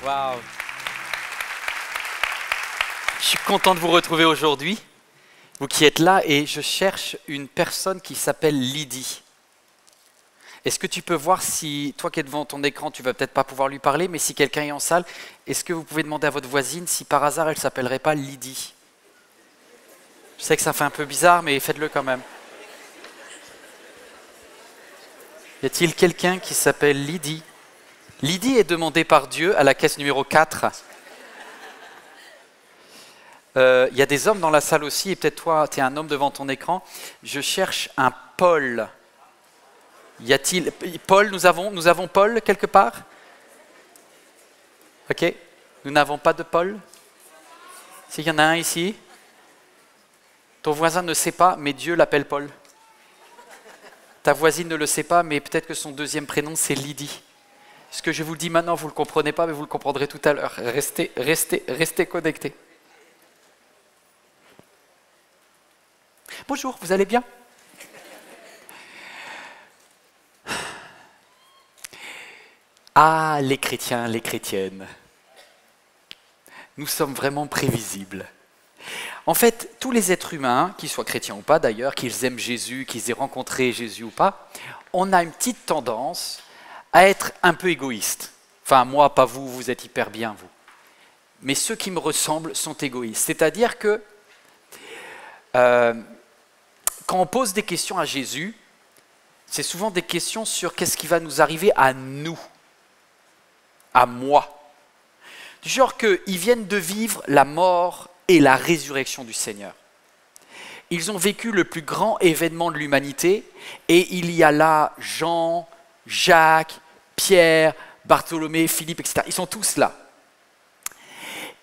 Waouh! Je suis content de vous retrouver aujourd'hui, vous qui êtes là, et je cherche une personne qui s'appelle Lydie. Est-ce que tu peux voir si, toi qui es devant ton écran, tu vas peut-être pas pouvoir lui parler, mais si quelqu'un est en salle, est-ce que vous pouvez demander à votre voisine si par hasard elle s'appellerait pas Lydie? Je sais que ça fait un peu bizarre, mais faites-le quand même. Y a-t-il quelqu'un qui s'appelle Lydie? Lydie est demandée par Dieu à la caisse numéro 4. Il y a des hommes dans la salle aussi, et peut-être toi, tu es un homme devant ton écran. Je cherche un Paul. Y a-t-il Paul, nous avons Paul quelque part? Ok, nous n'avons pas de Paul? S'il y en a un ici? Ton voisin ne sait pas, mais Dieu l'appelle Paul. Ta voisine ne le sait pas, mais peut-être que son deuxième prénom, c'est Lydie. Ce que je vous dis maintenant, vous ne le comprenez pas, mais vous le comprendrez tout à l'heure. Restez connectés. Bonjour, vous allez bien? Ah, les chrétiens, les chrétiennes. Nous sommes vraiment prévisibles. En fait, tous les êtres humains, qu'ils soient chrétiens ou pas d'ailleurs, qu'ils aiment Jésus, qu'ils aient rencontré Jésus ou pas, on a une petite tendance à être un peu égoïste. Enfin, moi, pas vous, vous êtes hyper bien, vous. Mais ceux qui me ressemblent sont égoïstes. C'est-à-dire que quand on pose des questions à Jésus, c'est souvent des questions sur qu'est-ce qui va nous arriver à nous, à moi. Du genre qu'ils viennent de vivre la mort et la résurrection du Seigneur. Ils ont vécu le plus grand événement de l'humanité et il y a là Jean, Jacques, Pierre, Bartholomée, Philippe, etc. Ils sont tous là.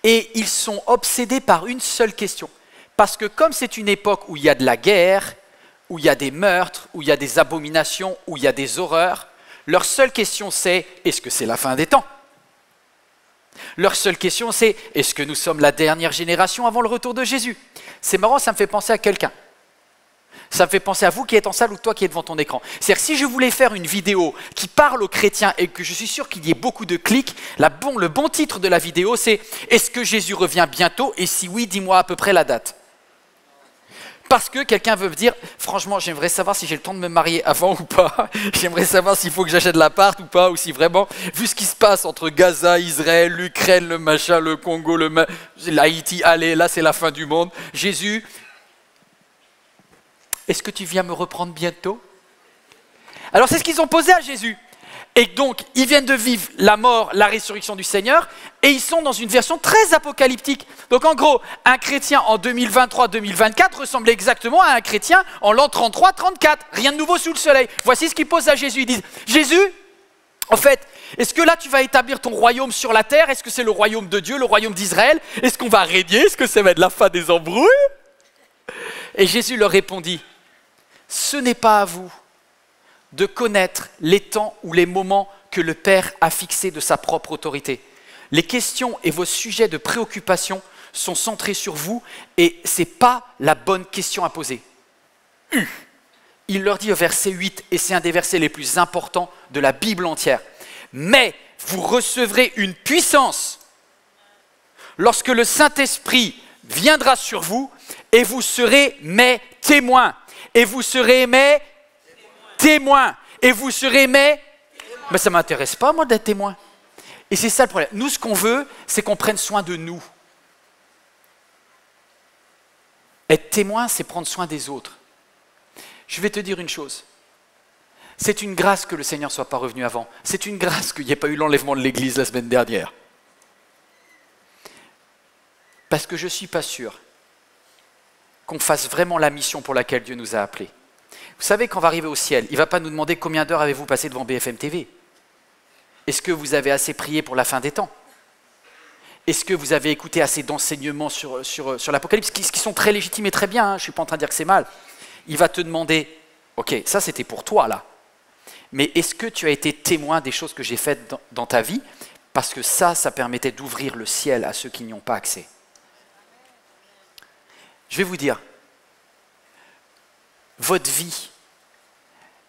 Et ils sont obsédés par une seule question. Parce que comme c'est une époque où il y a de la guerre, où il y a des meurtres, où il y a des abominations, où il y a des horreurs, leur seule question c'est « est-ce que c'est la fin des temps ?» Leur seule question c'est « est-ce que nous sommes la dernière génération avant le retour de Jésus ?» C'est marrant, ça me fait penser à quelqu'un. Ça me fait penser à vous qui êtes en salle ou toi qui es devant ton écran. C'est-à-dire que si je voulais faire une vidéo qui parle aux chrétiens et que je suis sûr qu'il y ait beaucoup de clics, le bon titre de la vidéo c'est « Est-ce que Jésus revient bientôt? Et si oui, dis-moi à peu près la date. » Parce que quelqu'un veut me dire « Franchement, j'aimerais savoir si j'ai le temps de me marier avant ou pas. J'aimerais savoir s'il faut que j'achète l'appart ou pas. Ou si vraiment, vu ce qui se passe entre Gaza, Israël, l'Ukraine, le machin, le Congo, l'Haïti, allez, là c'est la fin du monde. Jésus, est-ce que tu viens me reprendre bientôt ?» Alors c'est ce qu'ils ont posé à Jésus. Et donc, ils viennent de vivre la mort, la résurrection du Seigneur, et ils sont dans une version très apocalyptique. Donc en gros, un chrétien en 2023-2024 ressemble exactement à un chrétien en l'an 33-34. Rien de nouveau sous le soleil. Voici ce qu'ils posent à Jésus. Ils disent, Jésus, en fait, est-ce que là tu vas établir ton royaume sur la terre? Est-ce que c'est le royaume de Dieu, le royaume d'Israël? Est-ce qu'on va régner? Est-ce que ça va être la fin des embrouilles? Et Jésus leur répondit, ce n'est pas à vous de connaître les temps ou les moments que le Père a fixés de sa propre autorité. Les questions et vos sujets de préoccupation sont centrés sur vous et ce n'est pas la bonne question à poser. Il leur dit au verset 8, et c'est un des versets les plus importants de la Bible entière, « Mais vous recevrez une puissance lorsque le Saint-Esprit viendra sur vous et vous serez mes témoins. » Et vous serez mes témoins. Et vous serez mes... Mais ça ne m'intéresse pas, moi, d'être témoin. Et c'est ça le problème. Nous, ce qu'on veut, c'est qu'on prenne soin de nous. Être témoin, c'est prendre soin des autres. Je vais te dire une chose. C'est une grâce que le Seigneur ne soit pas revenu avant. C'est une grâce qu'il n'y ait pas eu l'enlèvement de l'Église la semaine dernière. Parce que je ne suis pas sûr qu'on fasse vraiment la mission pour laquelle Dieu nous a appelés. Vous savez, quand on va arriver au ciel, il ne va pas nous demander combien d'heures avez-vous passé devant BFM TV. Est-ce que vous avez assez prié pour la fin des temps? Est-ce que vous avez écouté assez d'enseignements sur l'Apocalypse, qui sont très légitimes et très bien, hein, je ne suis pas en train de dire que c'est mal. Il va te demander, ok, ça c'était pour toi là, mais est-ce que tu as été témoin des choses que j'ai faites dans ta vie? Parce que ça permettait d'ouvrir le ciel à ceux qui n'y ont pas accès. Je vais vous dire, votre vie,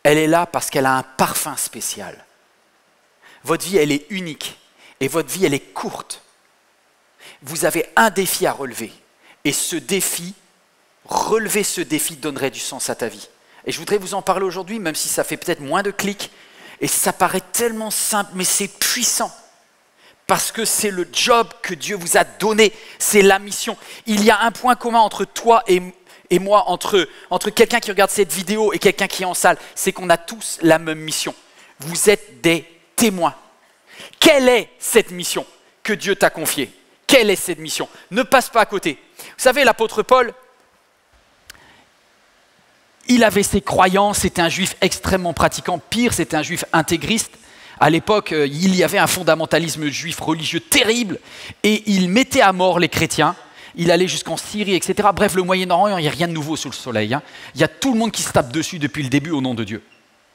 elle est là parce qu'elle a un parfum spécial. Votre vie, elle est unique. et votre vie, elle est courte. Vous avez un défi à relever. Et ce défi, relever ce défi donnerait du sens à ta vie. Et je voudrais vous en parler aujourd'hui, même si ça fait peut-être moins de clics. Et ça paraît tellement simple, mais c'est puissant. Parce que c'est le job que Dieu vous a donné. C'est la mission. Il y a un point commun entre toi et moi, entre quelqu'un qui regarde cette vidéo et quelqu'un qui est en salle. C'est qu'on a tous la même mission. Vous êtes des témoins. Quelle est cette mission que Dieu t'a confiée? Quelle est cette mission? Ne passe pas à côté. Vous savez, l'apôtre Paul, il avait ses croyances, c'était un juif extrêmement pratiquant. Pire, c'était un juif intégriste. À l'époque, il y avait un fondamentalisme juif religieux terrible et il mettait à mort les chrétiens. Il allait jusqu'en Syrie, etc. Bref, le Moyen-Orient, il n'y a rien de nouveau sous le soleil. Il y a tout le monde qui se tape dessus depuis le début au nom de Dieu.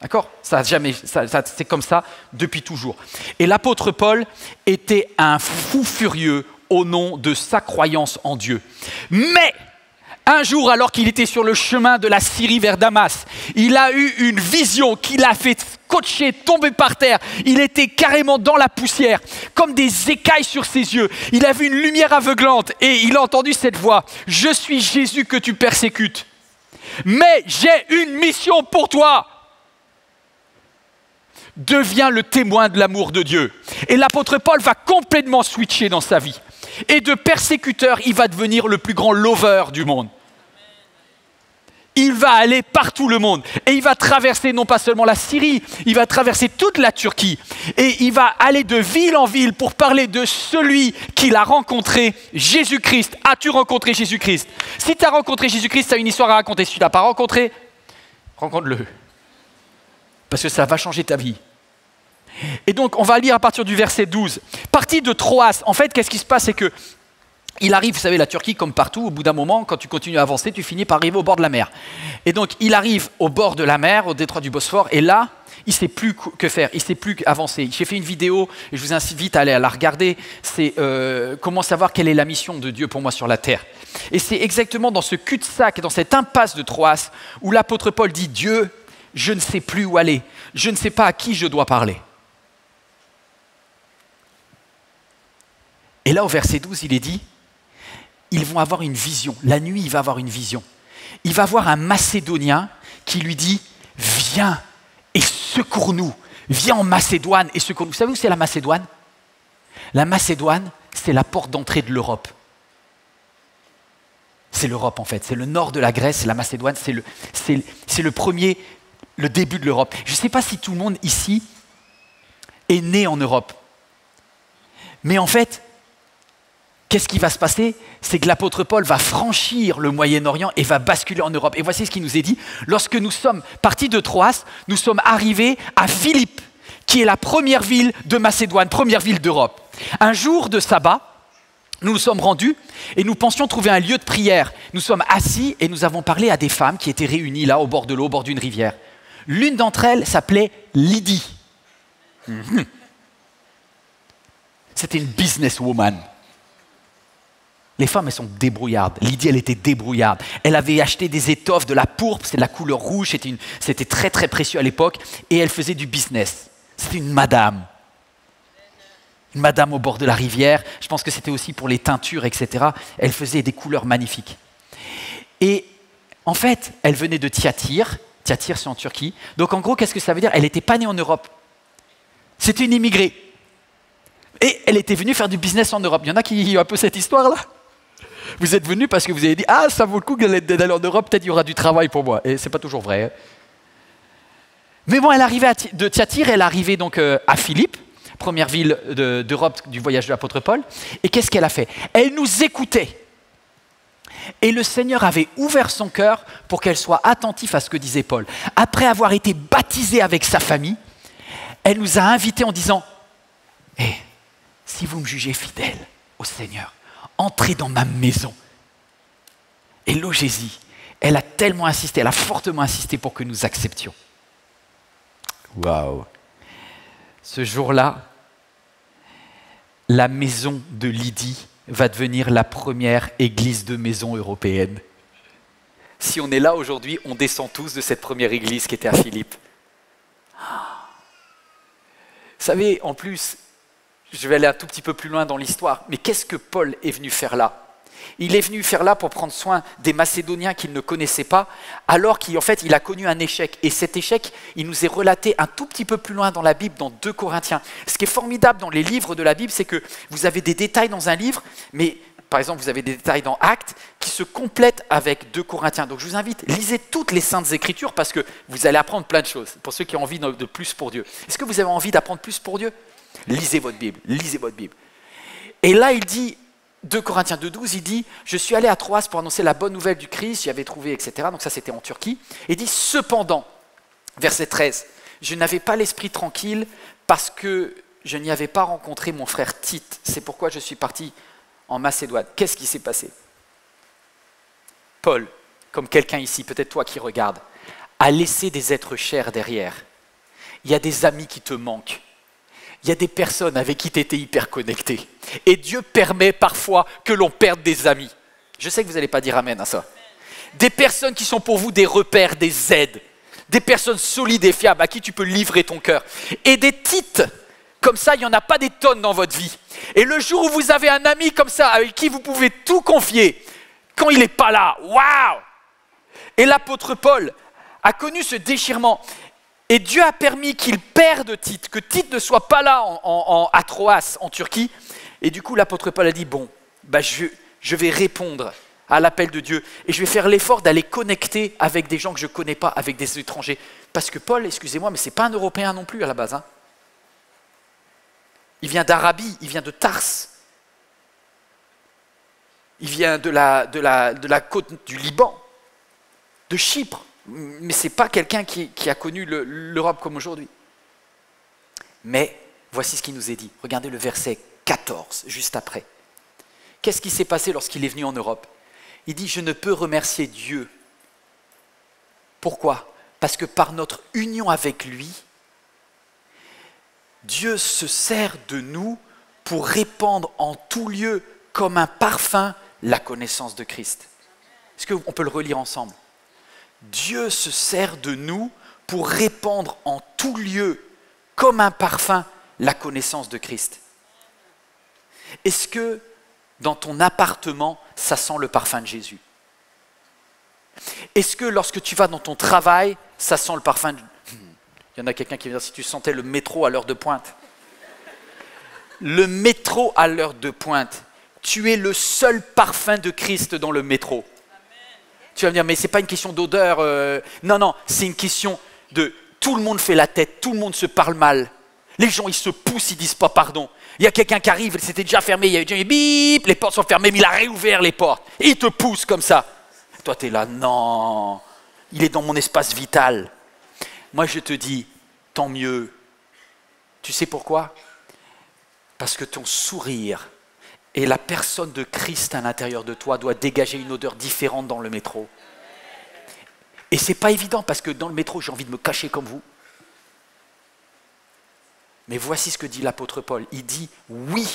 D'accord? C'est comme ça depuis toujours. Et l'apôtre Paul était un fou furieux au nom de sa croyance en Dieu. Mais un jour, alors qu'il était sur le chemin de la Syrie vers Damas, il a eu une vision qui l'a fait scotcher, tomber par terre. Il était carrément dans la poussière, comme des écailles sur ses yeux. Il a vu une lumière aveuglante et il a entendu cette voix. « Je suis Jésus que tu persécutes, mais j'ai une mission pour toi. » Deviens le témoin de l'amour de Dieu. Et l'apôtre Paul va complètement switcher dans sa vie. Et de persécuteur, il va devenir le plus grand lover du monde. Il va aller partout le monde. Et il va traverser non pas seulement la Syrie, il va traverser toute la Turquie. Et il va aller de ville en ville pour parler de celui qu'il a rencontré, Jésus-Christ. As-tu rencontré Jésus-Christ? Si tu as rencontré Jésus-Christ, tu as une histoire à raconter. Si tu ne l'as pas rencontré, rencontre-le. Parce que ça va changer ta vie. Et donc, on va lire à partir du verset 12. Parti de Troas, en fait, qu'est-ce qui se passe? C'est que il arrive, vous savez, la Turquie, comme partout, au bout d'un moment, quand tu continues à avancer, tu finis par arriver au bord de la mer. Et donc, il arrive au bord de la mer, au détroit du Bosphore, et là, il ne sait plus que faire, il ne sait plus qu'avancer. J'ai fait une vidéo, et je vous invite à aller la regarder, c'est comment savoir quelle est la mission de Dieu pour moi sur la terre. Et c'est exactement dans ce cul-de-sac, dans cette impasse de Troas, où l'apôtre Paul dit « Dieu, je ne sais plus où aller, je ne sais pas à qui je dois parler. » Et là, au verset 12, il est dit, ils vont avoir une vision. La nuit, il va avoir une vision. Il va voir un Macédonien qui lui dit, viens et secours-nous. Viens en Macédoine et secours-nous. Vous savez où c'est la Macédoine? La Macédoine, c'est la porte d'entrée de l'Europe. C'est l'Europe en fait. C'est le nord de la Grèce, la Macédoine, c'est le premier, le début de l'Europe. Je ne sais pas si tout le monde ici est né en Europe. Mais en fait, qu'est-ce qui va se passer? C'est que l'apôtre Paul va franchir le Moyen-Orient et va basculer en Europe. Et voici ce qu'il nous est dit. Lorsque nous sommes partis de Troas, nous sommes arrivés à Philippe, qui est la première ville de Macédoine, première ville d'Europe. Un jour de sabbat, nous nous sommes rendus et nous pensions trouver un lieu de prière. Nous sommes assis et nous avons parlé à des femmes qui étaient réunies là, au bord de l'eau, au bord d'une rivière. L'une d'entre elles s'appelait Lydie. C'était une businesswoman. Les femmes, elles sont débrouillardes. Lydie, elle était débrouillarde. Elle avait acheté des étoffes, de la pourpre, c'est de la couleur rouge, c'était très très précieux à l'époque, et elle faisait du business. C'était une madame. Une madame au bord de la rivière. Je pense que c'était aussi pour les teintures, etc. Elle faisait des couleurs magnifiques. Et en fait, elle venait de Thyatire. Thyatire, c'est en Turquie. Donc en gros, qu'est-ce que ça veut dire? Elle n'était pas née en Europe. C'était une immigrée. Et elle était venue faire du business en Europe. Il y en a qui ont un peu cette histoire-là. Vous êtes venu parce que vous avez dit « Ah, ça vaut le coup d'aller en Europe, peut-être il y aura du travail pour moi. » Et ce n'est pas toujours vrai. Mais bon, elle arrivait de Thyatire, elle arrivait donc à Philippe, première ville d'Europe du voyage de l'apôtre Paul. Et qu'est-ce qu'elle a fait? Elle nous écoutait. Et le Seigneur avait ouvert son cœur pour qu'elle soit attentive à ce que disait Paul. Après avoir été baptisée avec sa famille, elle nous a invités en disant « Hey, si vous me jugez fidèle au Seigneur, entrez dans ma maison et logez-y. » Elle a tellement insisté, elle a fortement insisté pour que nous acceptions. Waouh! Ce jour-là, la maison de Lydie va devenir la première église de maison européenne. Si on est là aujourd'hui, on descend tous de cette première église qui était à Philippe. Vous savez, en plus, je vais aller un tout petit peu plus loin dans l'histoire, mais qu'est-ce que Paul est venu faire là? Il est venu faire là pour prendre soin des Macédoniens qu'il ne connaissait pas, alors qu'en fait, il a connu un échec. Et cet échec, il nous est relaté un tout petit peu plus loin dans la Bible, dans 2 Corinthiens. Ce qui est formidable dans les livres de la Bible, c'est que vous avez des détails dans un livre, mais par exemple, vous avez des détails dans Actes qui se complètent avec 2 Corinthiens. Donc je vous invite, lisez toutes les Saintes Écritures parce que vous allez apprendre plein de choses, pour ceux qui ont envie de plus pour Dieu. Est-ce que vous avez envie d'apprendre plus pour Dieu? Lisez votre Bible, lisez votre Bible. Et là, il dit, 2 Corinthiens 2,12, il dit « Je suis allé à Troas pour annoncer la bonne nouvelle du Christ, j'y avais trouvé, etc. » Donc ça, c'était en Turquie. Et il dit « Cependant, verset 13, je n'avais pas l'esprit tranquille parce que je n'y avais pas rencontré mon frère Tite. C'est pourquoi je suis parti en Macédoine. » Qu'est-ce qui s'est passé? Paul, comme quelqu'un ici, peut-être toi qui regardes, a laissé des êtres chers derrière. Il y a des amis qui te manquent. Il y a des personnes avec qui tu étais hyper connecté. Et Dieu permet parfois que l'on perde des amis. Je sais que vous n'allez pas dire amen à ça. Des personnes qui sont pour vous des repères, des aides. Des personnes solides et fiables à qui tu peux livrer ton cœur. Et des titres, comme ça, il n'y en a pas des tonnes dans votre vie. Et le jour où vous avez un ami comme ça, avec qui vous pouvez tout confier, quand il n'est pas là, waouh! Et l'apôtre Paul a connu ce déchirement. Et Dieu a permis qu'il perde Tite, que Tite ne soit pas là à Troas, en Turquie. Et du coup, l'apôtre Paul a dit, bon, bah je vais répondre à l'appel de Dieu. Et je vais faire l'effort d'aller connecter avec des gens que je ne connais pas, avec des étrangers. Parce que Paul, excusez-moi, mais ce n'est pas un Européen non plus à la base. Hein. Il vient d'Arabie, il vient de Tars. Il vient de la côte du Liban, de Chypre. Mais ce n'est pas quelqu'un qui a connu l'Europe comme aujourd'hui. Mais voici ce qui nous est dit. Regardez le verset 14, juste après. Qu'est-ce qui s'est passé lorsqu'il est venu en Europe? Il dit, je ne peux remercier Dieu. Pourquoi? Parce que par notre union avec lui, Dieu se sert de nous pour répandre en tout lieu, comme un parfum, la connaissance de Christ. Est-ce qu'on peut le relire ensemble? Dieu se sert de nous pour répandre en tout lieu, comme un parfum, la connaissance de Christ. Est-ce que dans ton appartement, ça sent le parfum de Jésus? Est-ce que lorsque tu vas dans ton travail, ça sent le parfum de... Il y en a quelqu'un qui va dire si tu sentais le métro à l'heure de pointe. Le métro à l'heure de pointe, tu es le seul parfum de Christ dans le métro. Tu vas me dire, mais ce n'est pas une question d'odeur. Non, non, c'est une question de tout le monde fait la tête, tout le monde se parle mal. Les gens, ils se poussent, ils ne disent pas pardon. Il y a quelqu'un qui arrive, c'était déjà fermé, il y avait déjà bip, les portes sont fermées, mais il a réouvert les portes. Et il te pousse comme ça. Toi, tu es là, non, il est dans mon espace vital. Moi, je te dis, tant mieux. Tu sais pourquoi? Parce que ton sourire et la personne de Christ à l'intérieur de toi doit dégager une odeur différente dans le métro. Et ce n'est pas évident parce que dans le métro, j'ai envie de me cacher comme vous. Mais voici ce que dit l'apôtre Paul. Il dit, oui,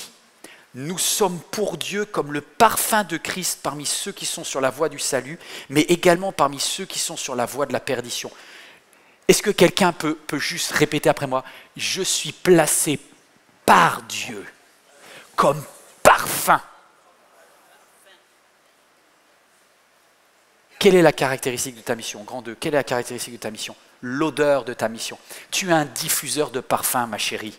nous sommes pour Dieu comme le parfum de Christ parmi ceux qui sont sur la voie du salut, mais également parmi ceux qui sont sur la voie de la perdition. Est-ce que quelqu'un peut juste répéter après moi? Je suis placé par Dieu comme parfum. Quelle est la caractéristique de ta mission? Grand 2, quelle est la caractéristique de ta mission? L'odeur de ta mission. Tu es un diffuseur de parfum, ma chérie.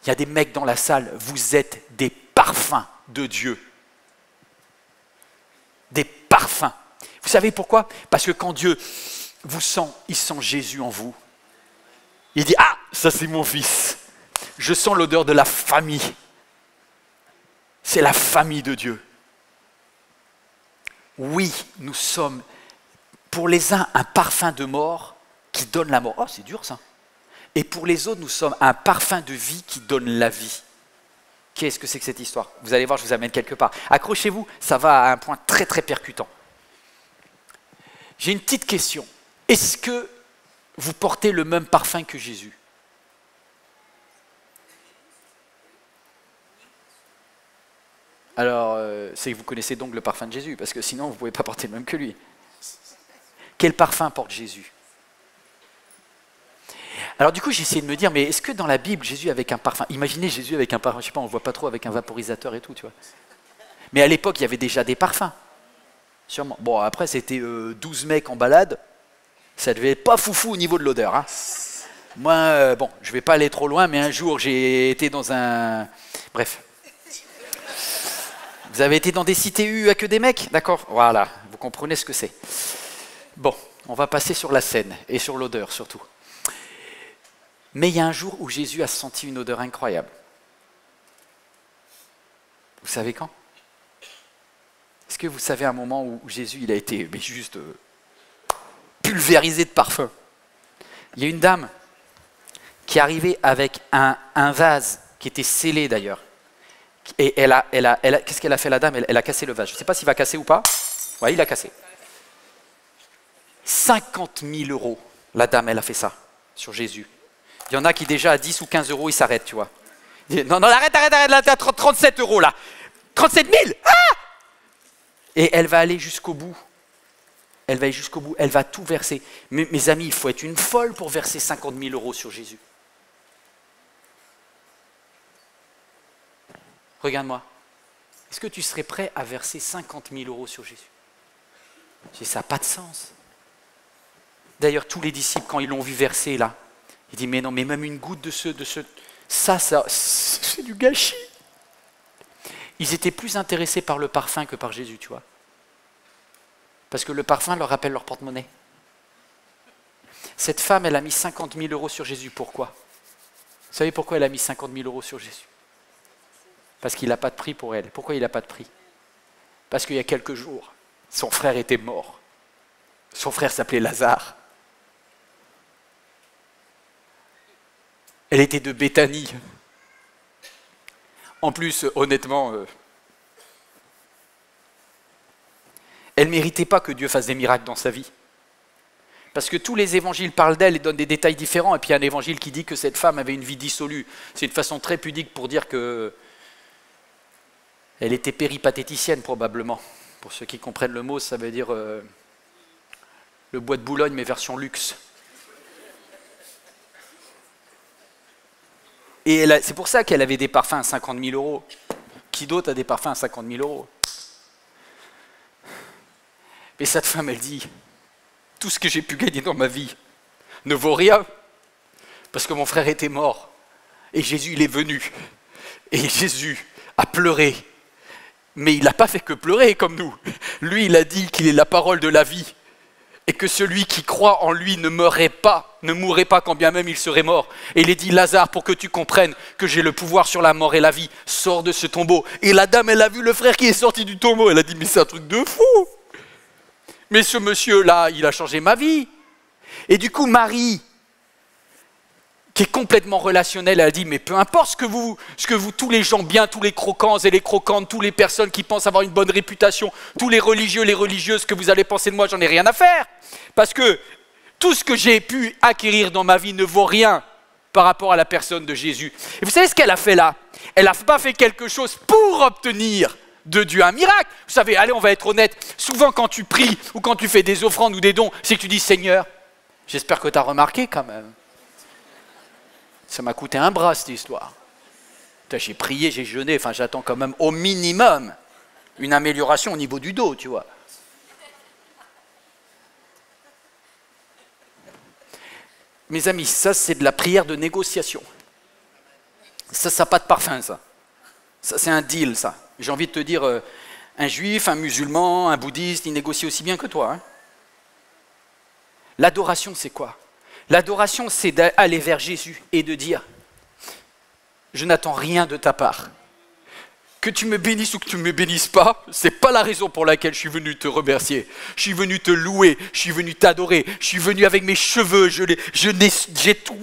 Il y a des mecs dans la salle, vous êtes des parfums de Dieu. Des parfums. Vous savez pourquoi? Parce que quand Dieu vous sent, il sent Jésus en vous. Il dit, ah, ça c'est mon fils. Je sens l'odeur de la famille. C'est la famille de Dieu. Oui, nous sommes, pour les uns, un parfum de mort qui donne la mort. Oh, c'est dur ça. Et pour les autres, nous sommes un parfum de vie qui donne la vie. Qu'est-ce que c'est que cette histoire? Vous allez voir, je vous amène quelque part. Accrochez-vous, ça va à un point très très percutant. J'ai une petite question. Est-ce que vous portez le même parfum que Jésus? Alors, c'est que vous connaissez donc le parfum de Jésus, parce que sinon, vous ne pouvez pas porter le même que lui. Quel parfum porte Jésus? Alors du coup, j'ai essayé de me dire, mais est-ce que dans la Bible, Jésus avec un parfum, imaginez Jésus avec un parfum, je sais pas, on ne voit pas trop avec un vaporisateur et tout, tu vois. Mais à l'époque, il y avait déjà des parfums, sûrement. Bon, après, c'était 12 mecs en balade, ça devait être pas foufou au niveau de l'odeur. Hein. Moi, bon, je vais pas aller trop loin, mais un jour, j'ai été dans un... Bref. Vous avez été dans des cités U à que des mecs, d'accord? Voilà, vous comprenez ce que c'est. Bon, on va passer sur la scène, et sur l'odeur surtout. Mais il y a un jour où Jésus a senti une odeur incroyable. Vous savez quand? Est-ce que vous savez un moment où Jésus il a été juste pulvérisé de parfum? Il y a une dame qui est arrivée avec un vase qui était scellé d'ailleurs. Et qu'est-ce qu'elle a fait la dame? Elle a cassé le vase. Je ne sais pas s'il va casser ou pas. Oui, il a cassé. 50 000 euros, la dame, elle a fait ça sur Jésus. Il y en a qui déjà à 10 ou 15 euros, ils s'arrêtent, tu vois. Non, arrête, là, t'as 37 euros, là. 37 000 ah! Et elle va aller jusqu'au bout. Elle va aller jusqu'au bout, elle va tout verser. Mais, mes amis, il faut être une folle pour verser 50 000 euros sur Jésus. Regarde-moi. Est-ce que tu serais prêt à verser 50 000 euros sur Jésus? Ça n'a pas de sens. D'ailleurs, tous les disciples, quand ils l'ont vu verser, là, il dit, mais non, mais même une goutte de ça, c'est du gâchis. Ils étaient plus intéressés par le parfum que par Jésus, tu vois. Parce que le parfum leur rappelle leur porte-monnaie. Cette femme, elle a mis 50 000 euros sur Jésus. Pourquoi? Vous savez pourquoi elle a mis 50 000 euros sur Jésus? Parce qu'il n'a pas de prix pour elle. Pourquoi il n'a pas de prix? Parce qu'il y a quelques jours, son frère était mort. Son frère s'appelait Lazare. Elle était de Béthanie. En plus, honnêtement, elle ne méritait pas que Dieu fasse des miracles dans sa vie. Parce que tous les évangiles parlent d'elle et donnent des détails différents. Et puis il y a un évangile qui dit que cette femme avait une vie dissolue. C'est une façon très pudique pour dire que elle était péripatéticienne probablement. Pour ceux qui comprennent le mot, ça veut dire le bois de Boulogne mais version luxe. Et c'est pour ça qu'elle avait des parfums à 50 000 euros. Qui d'autre a des parfums à 50 000 euros? Mais cette femme, elle dit, tout ce que j'ai pu gagner dans ma vie ne vaut rien, parce que mon frère était mort. Et Jésus, il est venu. Et Jésus a pleuré. Mais il n'a pas fait que pleurer comme nous. Lui, il a dit qu'il est la parole de la vie. Et que celui qui croit en lui ne mourrait pas quand bien même il serait mort. Et il est dit, Lazare, pour que tu comprennes que j'ai le pouvoir sur la mort et la vie, sors de ce tombeau. Et la dame, elle a vu le frère qui est sorti du tombeau. Elle a dit, mais c'est un truc de fou. Mais ce monsieur-là, il a changé ma vie. Et du coup, Marie, qui est complètement relationnelle, elle a dit, mais peu importe ce que vous, tous les gens bien, tous les croquants et les croquantes, toutes les personnes qui pensent avoir une bonne réputation, tous les religieux, les religieuses, que vous allez penser de moi, j'en ai rien à faire. Parce que tout ce que j'ai pu acquérir dans ma vie ne vaut rien par rapport à la personne de Jésus. Et vous savez ce qu'elle a fait là? Elle n'a pas fait quelque chose pour obtenir de Dieu un miracle. Vous savez, allez, on va être honnête, souvent quand tu pries ou quand tu fais des offrandes ou des dons, c'est que tu dis, Seigneur, j'espère que tu as remarqué quand même. Ça m'a coûté un bras cette histoire. J'ai prié, j'ai jeûné, enfin j'attends quand même au minimum une amélioration au niveau du dos, tu vois. Mes amis, ça c'est de la prière de négociation. Ça n'a pas de parfum, ça. Ça c'est un deal, ça. J'ai envie de te dire, un juif, un musulman, un bouddhiste, ils négocient aussi bien que toi. Hein. L'adoration, c'est quoi? L'adoration, c'est d'aller vers Jésus et de dire, je n'attends rien de ta part. Que tu me bénisses ou que tu ne me bénisses pas, ce n'est pas la raison pour laquelle je suis venu te remercier. Je suis venu te louer, je suis venu t'adorer, je suis venu avec mes cheveux, j'ai tout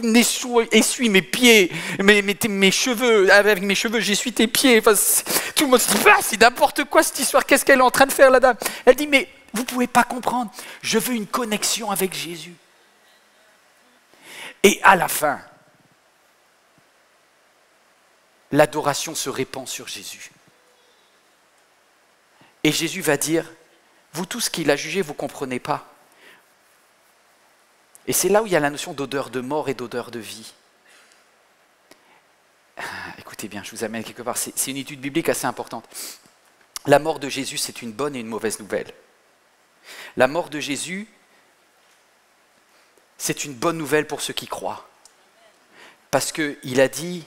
essuyé mes pieds, mes cheveux, avec mes cheveux j'essuie tes pieds. Enfin, tout le monde se dit, ah, c'est n'importe quoi cette histoire, qu'est-ce qu'elle est en train de faire la dame? Elle dit, mais vous ne pouvez pas comprendre, je veux une connexion avec Jésus. Et à la fin, l'adoration se répand sur Jésus. Et Jésus va dire, vous tous qui l'a jugé, vous ne comprenez pas. Et c'est là où il y a la notion d'odeur de mort et d'odeur de vie. Écoutez bien, je vous amène quelque part, c'est une étude biblique assez importante. La mort de Jésus, c'est une bonne et une mauvaise nouvelle. La mort de Jésus, c'est une bonne nouvelle pour ceux qui croient. Parce qu'il a dit,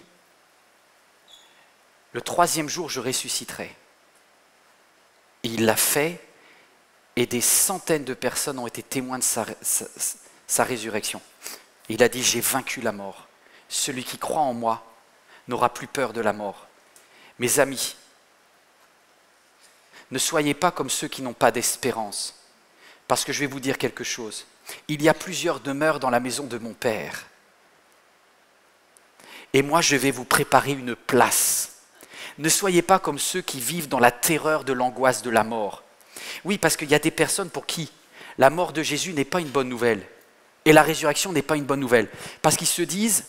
le 3e jour, je ressusciterai. Et il l'a fait, et des centaines de personnes ont été témoins de sa résurrection. Il a dit, j'ai vaincu la mort. Celui qui croit en moi n'aura plus peur de la mort. Mes amis, ne soyez pas comme ceux qui n'ont pas d'espérance. Parce que je vais vous dire quelque chose. Il y a plusieurs demeures dans la maison de mon Père. Et moi, je vais vous préparer une place. Ne soyez pas comme ceux qui vivent dans la terreur de l'angoisse de la mort. Oui, parce qu'il y a des personnes pour qui la mort de Jésus n'est pas une bonne nouvelle. Et la résurrection n'est pas une bonne nouvelle. Parce qu'ils se disent,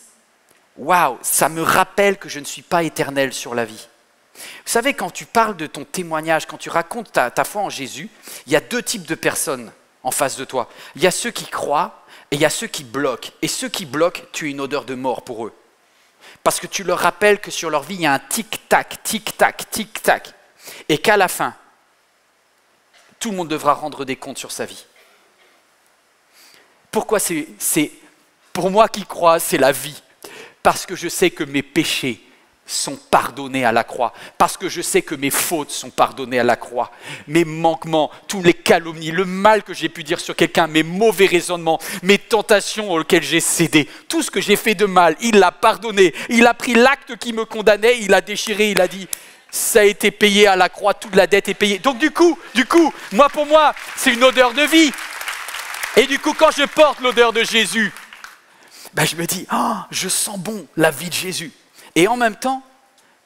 waouh, ça me rappelle que je ne suis pas éternel sur la vie. Vous savez, quand tu parles de ton témoignage, quand tu racontes ta foi en Jésus, il y a 2 types de personnes en face de toi. Il y a ceux qui croient et il y a ceux qui bloquent. Et ceux qui bloquent, tu as une odeur de mort pour eux. Parce que tu leur rappelles que sur leur vie, il y a un tic-tac, tic-tac, tic-tac. Et qu'à la fin, tout le monde devra rendre des comptes sur sa vie. Pourquoi pour moi qui crois, c'est la vie. Parce que je sais que mes péchés sont pardonnés à la croix. Parce que je sais que mes fautes sont pardonnées à la croix. Mes manquements, tous les calomnies, le mal que j'ai pu dire sur quelqu'un, mes mauvais raisonnements, mes tentations auxquelles j'ai cédé, tout ce que j'ai fait de mal, il l'a pardonné. Il a pris l'acte qui me condamnait, il a déchiré, il a dit, ça a été payé à la croix, toute la dette est payée. Donc du coup, pour moi, c'est une odeur de vie. Et du coup, quand je porte l'odeur de Jésus, je me dis, je sens bon la vie de Jésus. Et en même temps,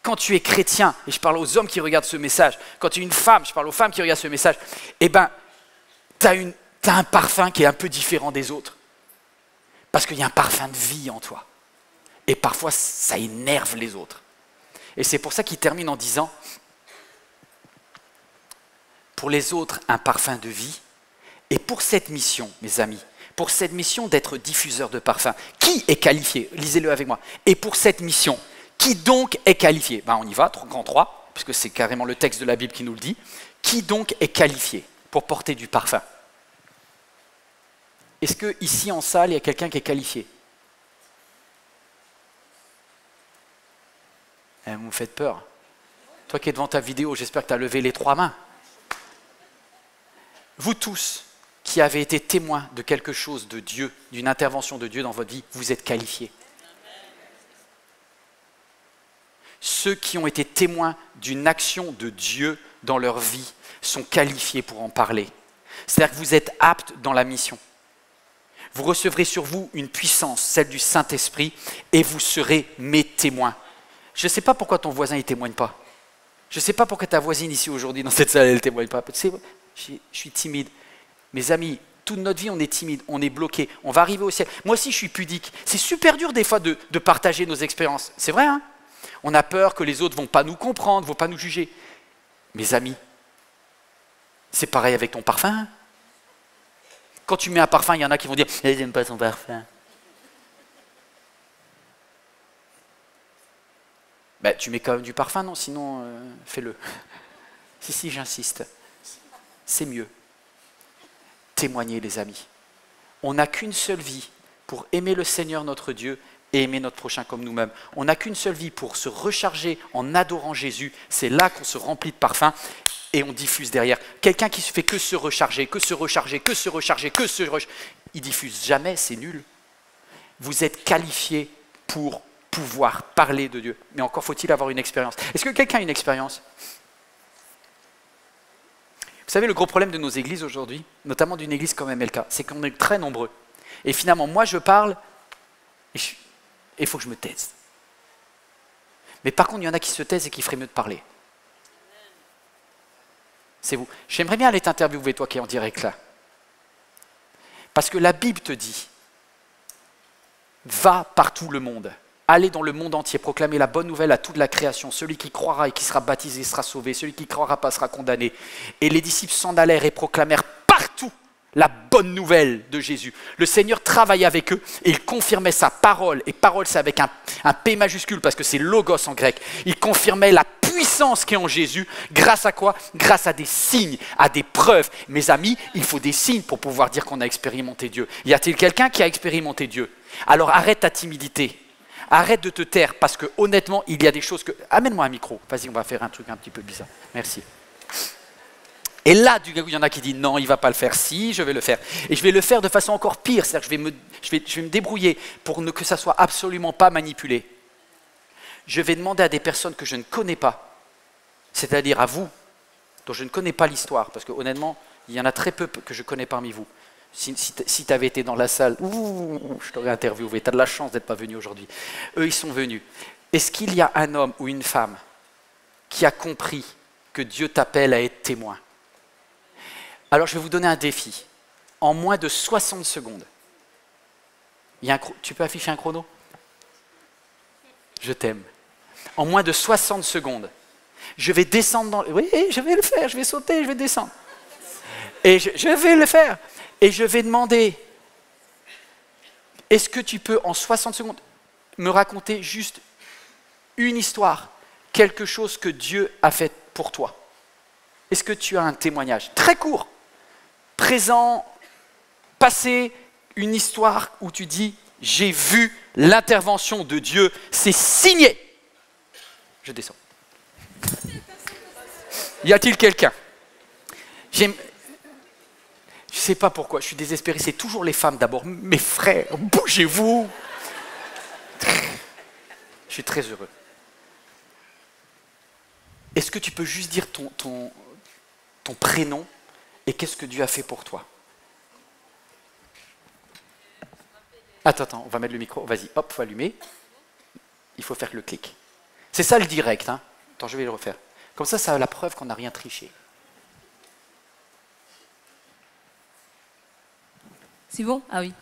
quand tu es chrétien, et je parle aux hommes qui regardent ce message, quand tu es une femme, je parle aux femmes qui regardent ce message, tu as un parfum qui est un peu différent des autres. Parce qu'il y a un parfum de vie en toi. Et parfois, ça énerve les autres. Et c'est pour ça qu'il termine en disant, pour les autres, un parfum de vie. Et pour cette mission, mes amis, pour cette mission d'être diffuseur de parfum, qui est qualifié? Lisez-le avec moi. Et pour cette mission, qui donc est qualifié? On y va, grand 3, puisque c'est carrément le texte de la Bible qui nous le dit. Qui donc est qualifié pour porter du parfum? Est-ce qu'ici en salle, il y a quelqu'un qui est qualifié? Vous me faites peur. Toi qui es devant ta vidéo, j'espère que tu as levé les 3 mains. Vous tous qui avez été témoins de quelque chose de Dieu, d'une intervention de Dieu dans votre vie, vous êtes qualifiés. Ceux qui ont été témoins d'une action de Dieu dans leur vie sont qualifiés pour en parler. C'est-à-dire que vous êtes aptes dans la mission. Vous recevrez sur vous une puissance, celle du Saint-Esprit, et vous serez mes témoins. Je ne sais pas pourquoi ton voisin ne témoigne pas. Je ne sais pas pourquoi ta voisine ici aujourd'hui dans cette salle, elle ne témoigne pas. Tu sais, je suis timide. Mes amis, toute notre vie, on est timide, on est bloqué, on va arriver au ciel. Moi aussi, je suis pudique. C'est super dur des fois de partager nos expériences. C'est vrai, hein? On a peur que les autres ne vont pas nous comprendre, ne vont pas nous juger. Mes amis, c'est pareil avec ton parfum. Quand tu mets un parfum, il y en a qui vont dire « j'aime pas ton parfum ». Tu mets quand même du parfum, non? Sinon, fais-le. Si, j'insiste. C'est mieux. Témoignez, les amis. On n'a qu'une seule vie pour aimer le Seigneur notre Dieu et aimer notre prochain comme nous-mêmes. On n'a qu'une seule vie pour se recharger en adorant Jésus. C'est là qu'on se remplit de parfum et on diffuse derrière. Quelqu'un qui se fait que se recharger, il diffuse jamais, c'est nul. Vous êtes qualifiés pour pouvoir parler de Dieu. Mais encore faut-il avoir une expérience. Est-ce que quelqu'un a une expérience? Vous savez, le gros problème de nos églises aujourd'hui, notamment d'une église comme MLK, c'est qu'on est très nombreux. Et finalement, moi je parle, et il faut que je me taise. Mais par contre, il y en a qui se taisent et qui feraient mieux de parler. C'est vous. J'aimerais bien aller t'interviewer, toi qui es en direct là. Parce que la Bible te dit, va partout le monde. Allez dans le monde entier, proclamer la bonne nouvelle à toute la création. Celui qui croira et qui sera baptisé sera sauvé. Celui qui ne croira pas sera condamné. Et les disciples s'en allèrent et proclamèrent partout la bonne nouvelle de Jésus. Le Seigneur travaillait avec eux et il confirmait sa parole. Et parole, c'est avec un P majuscule parce que c'est logos en grec. Il confirmait la puissance qui est en Jésus. Grâce à quoi? Grâce à des signes, à des preuves. Mes amis, il faut des signes pour pouvoir dire qu'on a expérimenté Dieu. Y a-t-il quelqu'un qui a expérimenté Dieu? Alors arrête ta timidité. Arrête de te taire parce que honnêtement, il y a des choses que... Amène-moi un micro. Vas-y, on va faire un truc un petit peu bizarre. Merci. Et là, du coup, il y en a qui disent non, il ne va pas le faire. Si, je vais le faire. Et je vais le faire de façon encore pire. C'est-à-dire que je vais me débrouiller pour que ça ne soit absolument pas manipulé. Je vais demander à des personnes que je ne connais pas, c'est-à-dire à vous, dont je ne connais pas l'histoire, parce que honnêtement, il y en a très peu que je connais parmi vous. Si tu avais été dans la salle, je t'aurais interviewé. Tu as de la chance d'être pas venu aujourd'hui. Eux, ils sont venus. Est-ce qu'il y a un homme ou une femme qui a compris que Dieu t'appelle à être témoin? Alors, je vais vous donner un défi. En moins de 60 secondes, tu peux afficher un chrono? Je t'aime. En moins de 60 secondes, je vais descendre dans... Oui, je vais le faire, je vais sauter, je vais descendre. Et je vais le faire. Et je vais demander, est-ce que tu peux, en 60 secondes, me raconter juste une histoire, quelque chose que Dieu a fait pour toi? Est-ce que tu as un témoignage très court, présent, passé, une histoire où tu dis « J'ai vu l'intervention de Dieu, c'est signé ». Je descends. Y a-t-il quelqu'un? Je ne sais pas pourquoi, je suis désespéré. C'est toujours les femmes d'abord. Mes frères, bougez-vous. Je suis très heureux. Est-ce que tu peux juste dire ton prénom et qu'est-ce que Dieu a fait pour toi? Attends, on va mettre le micro. Vas-y, hop, faut allumer. Il faut faire le clic. C'est ça le direct. Hein. Attends, je vais le refaire. Comme ça a la preuve qu'on n'a rien triché. C'est bon? Ah oui.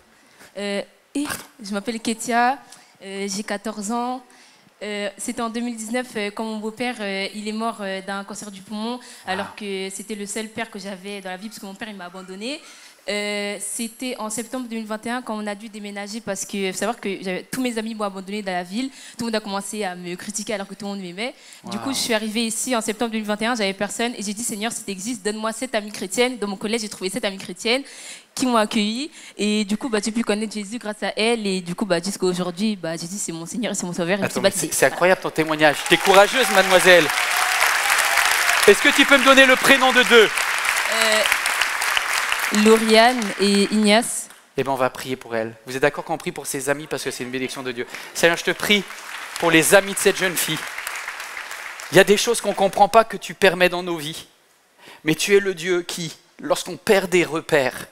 Je m'appelle Ketia, j'ai 14 ans. C'était en 2019 quand mon beau-père il est mort d'un cancer du poumon, alors que c'était le seul père que j'avais dans la vie parce que mon père il m'a abandonné. C'était en septembre 2021 quand on a dû déménager parce que faut savoir que tous mes amis m'ont abandonné dans la ville. Tout le monde a commencé à me critiquer alors que tout le monde m'aimait. Du coup, je suis arrivée ici en septembre 2021, j'avais personne et j'ai dit Seigneur, si tu existes, donne-moi 7 amies chrétiennes. Dans mon collège, j'ai trouvé 7 amies chrétiennes qui m'ont accueillie et du coup, j'ai pu connaître Jésus grâce à elle et du coup, jusqu'à aujourd'hui, Jésus c'est mon Seigneur et c'est mon Sauveur. C'est incroyable ton témoignage. Tu es courageuse, mademoiselle. Est-ce que tu peux me donner le prénom de deux? Lauriane et Ignace. Eh bien, on va prier pour elle. Vous êtes d'accord qu'on prie pour ses amis parce que c'est une bénédiction de Dieu? Seigneur, je te prie pour les amis de cette jeune fille. Il y a des choses qu'on ne comprend pas que tu permets dans nos vies. Mais tu es le Dieu qui, lorsqu'on perd des repères,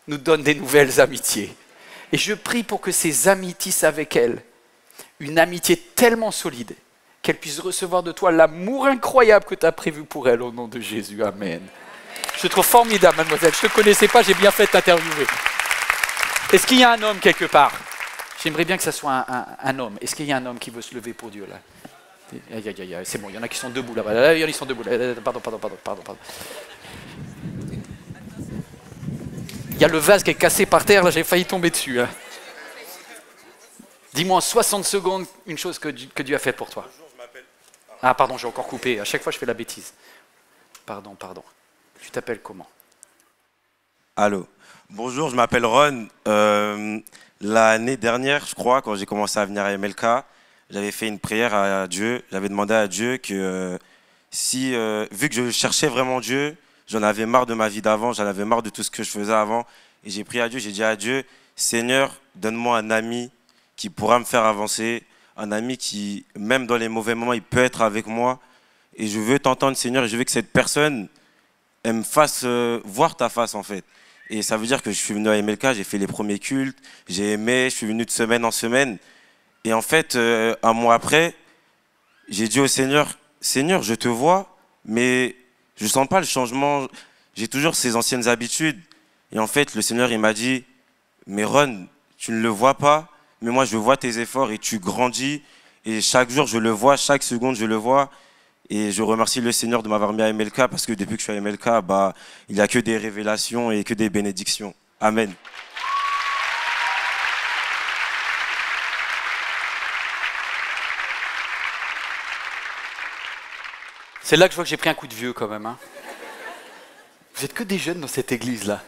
nous donne des nouvelles amitiés. Et je prie pour que ces amis tissent avec elle une amitié tellement solide qu'elle puisse recevoir de toi l'amour incroyable que tu as prévu pour elle au nom de Jésus. Amen. Je te trouve formidable, mademoiselle. Je ne te connaissais pas, j'ai bien fait de t'interviewer. Est-ce qu'il y a un homme quelque part? J'aimerais bien que ce soit un homme. Est-ce qu'il y a un homme qui veut se lever pour Dieu là? C'est bon, il y en a qui sont debout là-bas. Ils sont debout. Pardon. Il y a le vase qui est cassé par terre, là j'ai failli tomber dessus. Hein. Dis-moi en 60 secondes une chose que Dieu a fait pour toi. Ah pardon, j'ai encore coupé. À chaque fois je fais la bêtise. Pardon. Tu t'appelles comment? Allô. Bonjour, je m'appelle Ron. L'année dernière, je crois, quand j'ai commencé à venir à MLK, j'avais fait une prière à Dieu. J'avais demandé à Dieu que vu que je cherchais vraiment Dieu, j'en avais marre de ma vie d'avant, j'en avais marre de tout ce que je faisais avant. Et j'ai prié à Dieu, j'ai dit à Dieu, Seigneur, donne-moi un ami qui pourra me faire avancer, un ami qui, même dans les mauvais moments, il peut être avec moi. Et je veux t'entendre, Seigneur, et je veux que cette personne elle me fasse voir ta face en fait. Et ça veut dire que je suis venu à MLK, j'ai fait les premiers cultes, j'ai aimé, je suis venu de semaine en semaine. Et en fait, un mois après, j'ai dit au Seigneur, Seigneur, je te vois, mais je ne sens pas le changement. J'ai toujours ces anciennes habitudes. Et en fait, le Seigneur, il m'a dit, mais Ron, tu ne le vois pas, mais moi, je vois tes efforts et tu grandis. Et chaque jour, je le vois, chaque seconde, je le vois. Et je remercie le Seigneur de m'avoir mis à MLK parce que depuis que je suis à MLK, il n'y a que des révélations et que des bénédictions. Amen. C'est là que je vois que j'ai pris un coup de vieux quand même. Hein. Vous êtes que des jeunes dans cette église-là.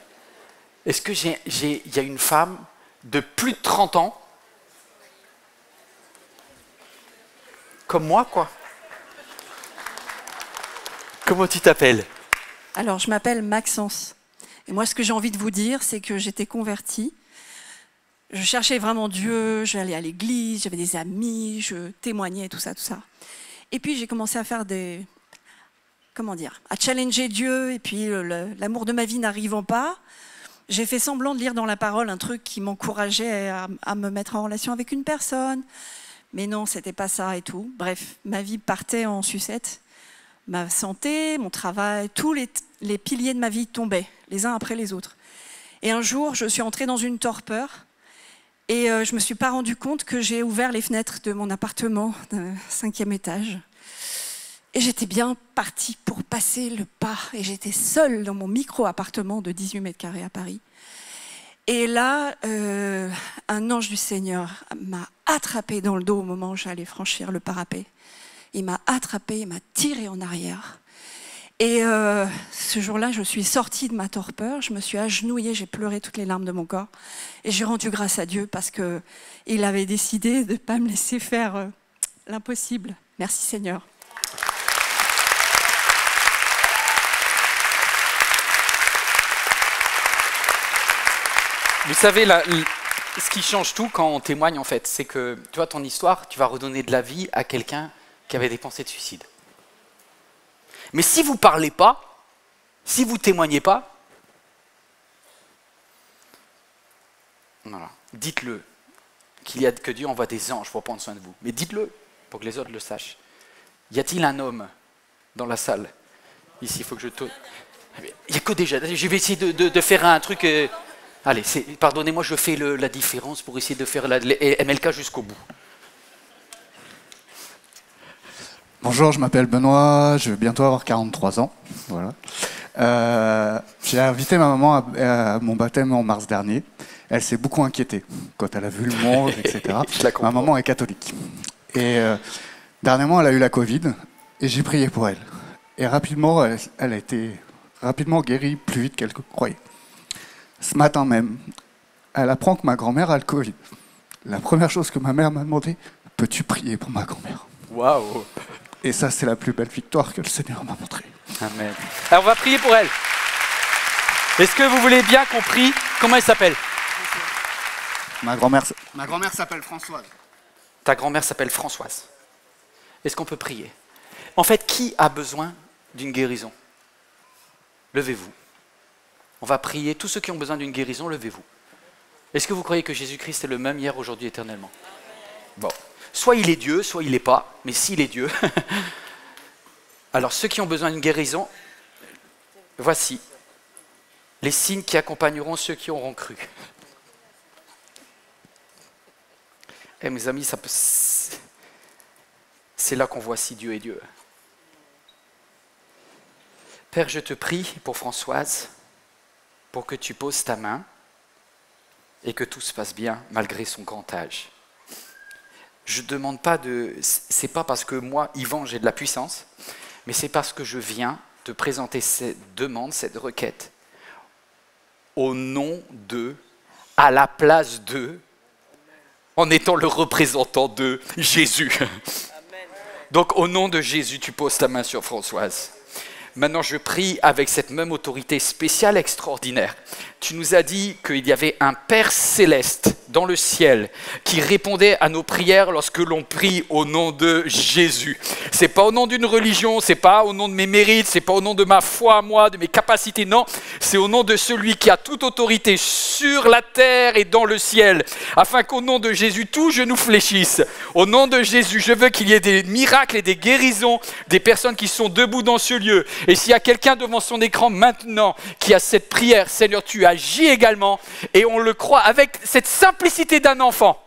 Est-ce que il y a une femme de plus de 30 ans, comme moi, quoi? Comment tu t'appelles? Alors, je m'appelle Maxence. Et moi, ce que j'ai envie de vous dire, c'est que j'étais convertie. Je cherchais vraiment Dieu, j'allais à l'église, j'avais des amis, je témoignais, tout ça, tout ça. Et puis, j'ai commencé à faire à challenger Dieu, et puis l'amour de ma vie n'arrivant pas, j'ai fait semblant de lire dans la parole un truc qui m'encourageait à me mettre en relation avec une personne. Mais non, c'était pas ça et tout. Bref, ma vie partait en sucette. Ma santé, mon travail, tous les piliers de ma vie tombaient, les uns après les autres. Et un jour, je suis entrée dans une torpeur et je ne me suis pas rendu compte que j'ai ouvert les fenêtres de mon appartement d'un 5e étage. Et j'étais bien partie pour passer le pas. Et j'étais seule dans mon micro-appartement de 18 mètres carrés à Paris. Et là, un ange du Seigneur m'a attrapée dans le dos au moment où j'allais franchir le parapet. Il m'a attrapée, il m'a tirée en arrière. Et ce jour-là, je suis sortie de ma torpeur, je me suis agenouillée, j'ai pleuré toutes les larmes de mon corps. Et j'ai rendu grâce à Dieu parce qu'il avait décidé de ne pas me laisser faire l'impossible. Merci Seigneur. Vous savez, ce qui change tout quand on témoigne, en fait, c'est que, tu vois, ton histoire, tu vas redonner de la vie à quelqu'un qui avait des pensées de suicide. Mais si vous ne parlez pas, si vous ne témoignez pas, voilà, dites-le, que Dieu envoie des anges pour prendre soin de vous. Mais dites-le, pour que les autres le sachent. Y a-t-il un homme dans la salle? Ici, il faut que je tourne. Il n'y a que des jeunes. Je vais essayer de faire un truc... Allez, pardonnez-moi, je fais la différence pour essayer de faire les MLK jusqu'au bout. Bonjour, je m'appelle Benoît, je vais bientôt avoir 43 ans. Voilà. J'ai invité ma maman à mon baptême en mars dernier. Elle s'est beaucoup inquiétée quand elle a vu le monde, etc. Ma maman est catholique. Et dernièrement, elle a eu la Covid et j'ai prié pour elle. Et rapidement, elle a été rapidement guérie plus vite qu'elle croyait. Ce matin même, elle apprend que ma grand-mère a le Covid. La première chose que ma mère m'a demandé, peux-tu prier pour ma grand-mère? Waouh! Et ça, c'est la plus belle victoire que le Seigneur m'a montrée. Amen. Alors, on va prier pour elle. Est-ce que vous voulez bien qu'on prie? Comment elle s'appelle? Ma grand-mère s'appelle Françoise. Ta grand-mère s'appelle Françoise. Est-ce qu'on peut prier? En fait, qui a besoin d'une guérison? Levez-vous. On va prier. Tous ceux qui ont besoin d'une guérison, levez-vous. Est-ce que vous croyez que Jésus-Christ est le même hier, aujourd'hui, éternellement? Bon. Soit il est Dieu, soit il n'est pas. Mais s'il est Dieu... Alors, ceux qui ont besoin d'une guérison, voici les signes qui accompagneront ceux qui auront cru. Eh, mes amis, c'est là qu'on voit si Dieu est Dieu. Père, je te prie pour Françoise, pour que tu poses ta main et que tout se passe bien malgré son grand âge. Je ne demande pas c'est pas parce que moi, Yvan, j'ai de la puissance, mais c'est parce que je viens te présenter cette demande, cette requête, au nom de, à la place de, en étant le représentant de Jésus. Amen. Donc au nom de Jésus, tu poses ta main sur Françoise. Maintenant, je prie avec cette même autorité spéciale, extraordinaire. Tu nous as dit qu'il y avait un Père céleste dans le ciel qui répondait à nos prières lorsque l'on prie au nom de Jésus. C'est pas au nom d'une religion, c'est pas au nom de mes mérites, c'est pas au nom de ma foi à moi, de mes capacités, non. C'est au nom de celui qui a toute autorité sur la terre et dans le ciel, afin qu'au nom de Jésus, tout genou fléchisse. Au nom de Jésus, je veux qu'il y ait des miracles et des guérisons des personnes qui sont debout dans ce lieu. Et s'il y a quelqu'un devant son écran maintenant qui a cette prière, Seigneur, tu agis également et on le croit avec cette simplicité d'un enfant.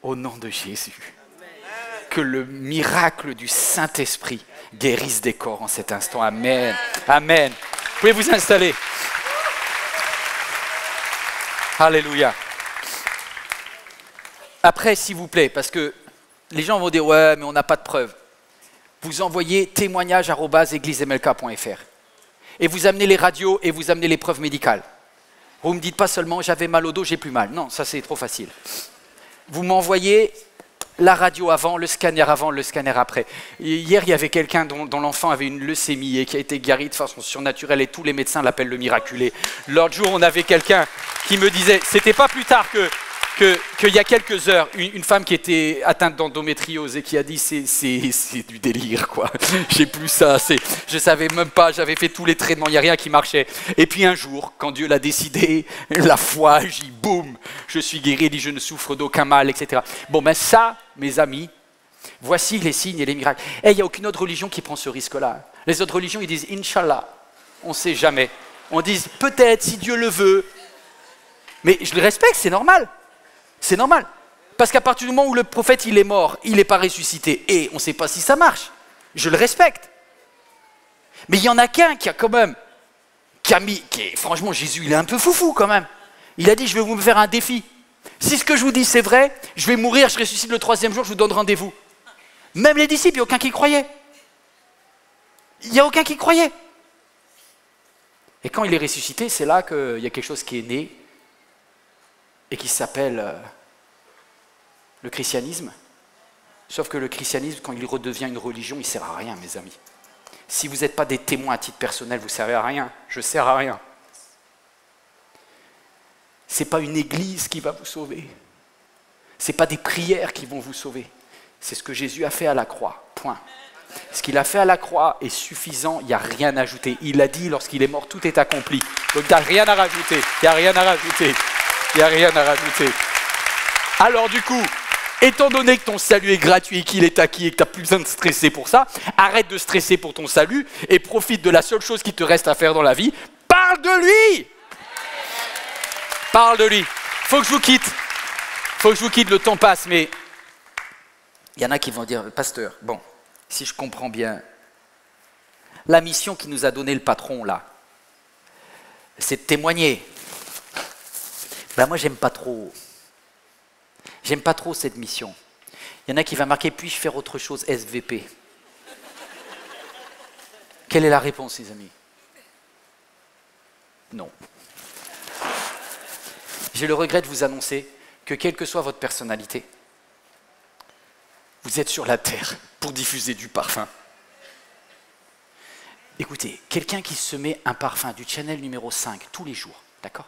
Au nom de Jésus. que le miracle du Saint-Esprit guérisse des corps en cet instant. Amen. Amen. Vous pouvez vous installer. Alléluia. Après, s'il vous plaît, parce que les gens vont dire « Ouais, mais on n'a pas de preuves ». Vous envoyez témoignage@églisemlk.fr et vous amenez les radios et vous amenez les preuves médicales. Vous ne me dites pas seulement « J'avais mal au dos, j'ai plus mal ». Non, ça c'est trop facile. Vous m'envoyez la radio avant, le scanner après. Hier, il y avait quelqu'un dont l'enfant avait une leucémie et qui a été guéri de façon surnaturelle et tous les médecins l'appellent le miraculé. L'autre jour, on avait quelqu'un qui me disait, c'était pas plus tard qu'il y a quelques heures, une femme qui était atteinte d'endométriose et qui a dit c'est du délire quoi. J'ai plus ça, je savais même pas, j'avais fait tous les traitements, il n'y a rien qui marchait. Et puis un jour, quand Dieu l'a décidé, la foi agit, boum, je suis guéri, dit je ne souffre d'aucun mal, etc. Bon ben ça, mes amis, voici les signes et les miracles. Et il n'y a aucune autre religion qui prend ce risque-là. Les autres religions, ils disent Inch'Allah, on ne sait jamais. On dit peut-être si Dieu le veut. Mais je le respecte, c'est normal. C'est normal. Parce qu'à partir du moment où le prophète il est mort, il n'est pas ressuscité, et on ne sait pas si ça marche. Je le respecte. Mais il y en a qu'un qui a quand même, franchement, Jésus, il est un peu foufou quand même. Il a dit, je vais vous faire un défi. Si ce que je vous dis c'est vrai, je vais mourir, je ressuscite le 3e jour, je vous donne rendez-vous. Même les disciples, il n'y a aucun qui croyait. Il n'y a aucun qui croyait. Et quand il est ressuscité, c'est là qu'il y a quelque chose qui est né et qui s'appelle le christianisme. Sauf que le christianisme, quand il redevient une religion, il ne sert à rien, mes amis. Si vous n'êtes pas des témoins à titre personnel, vous ne servez à rien. Je ne sers à rien. Ce n'est pas une église qui va vous sauver. Ce n'est pas des prières qui vont vous sauver. C'est ce que Jésus a fait à la croix. Point. Ce qu'il a fait à la croix est suffisant, il n'y a rien à ajouter. Il a dit, lorsqu'il est mort, tout est accompli. Donc il n'y a rien à rajouter. Il n'y a rien à rajouter. Il n'y a rien à rajouter. Alors du coup, étant donné que ton salut est gratuit, qu'il est acquis et que tu n'as plus besoin de stresser pour ça, arrête de stresser pour ton salut et profite de la seule chose qui te reste à faire dans la vie. Parle de lui! Parle de lui. Faut que je vous quitte. Faut que je vous quitte, le temps passe, mais il y en a qui vont dire, pasteur, bon, si je comprends bien, la mission qui nous a donné le patron là, c'est de témoigner. Ben moi, j'aime pas trop. J'aime pas trop cette mission. Il y en a qui va marquer, puis-je faire autre chose, SVP? Quelle est la réponse, les amis? Non. J'ai le regret de vous annoncer que quelle que soit votre personnalité, vous êtes sur la terre pour diffuser du parfum. Écoutez, quelqu'un qui se met un parfum du Chanel numéro 5 tous les jours, d'accord?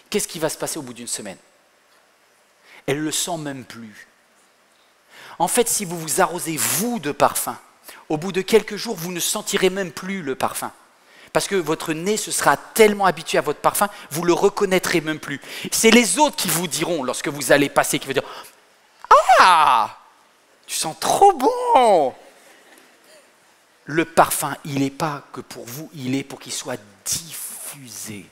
Qu'est-ce qui va se passer au bout d'une semaine? Elle ne le sent même plus. En fait, si vous vous arrosez, vous, de parfum, au bout de quelques jours, vous ne sentirez même plus le parfum. Parce que votre nez se sera tellement habitué à votre parfum, vous ne le reconnaîtrez même plus. C'est les autres qui vous diront, lorsque vous allez passer, qui vont dire « Ah, tu sens trop bon !» Le parfum, il n'est pas que pour vous, il est pour qu'il soit diffusé.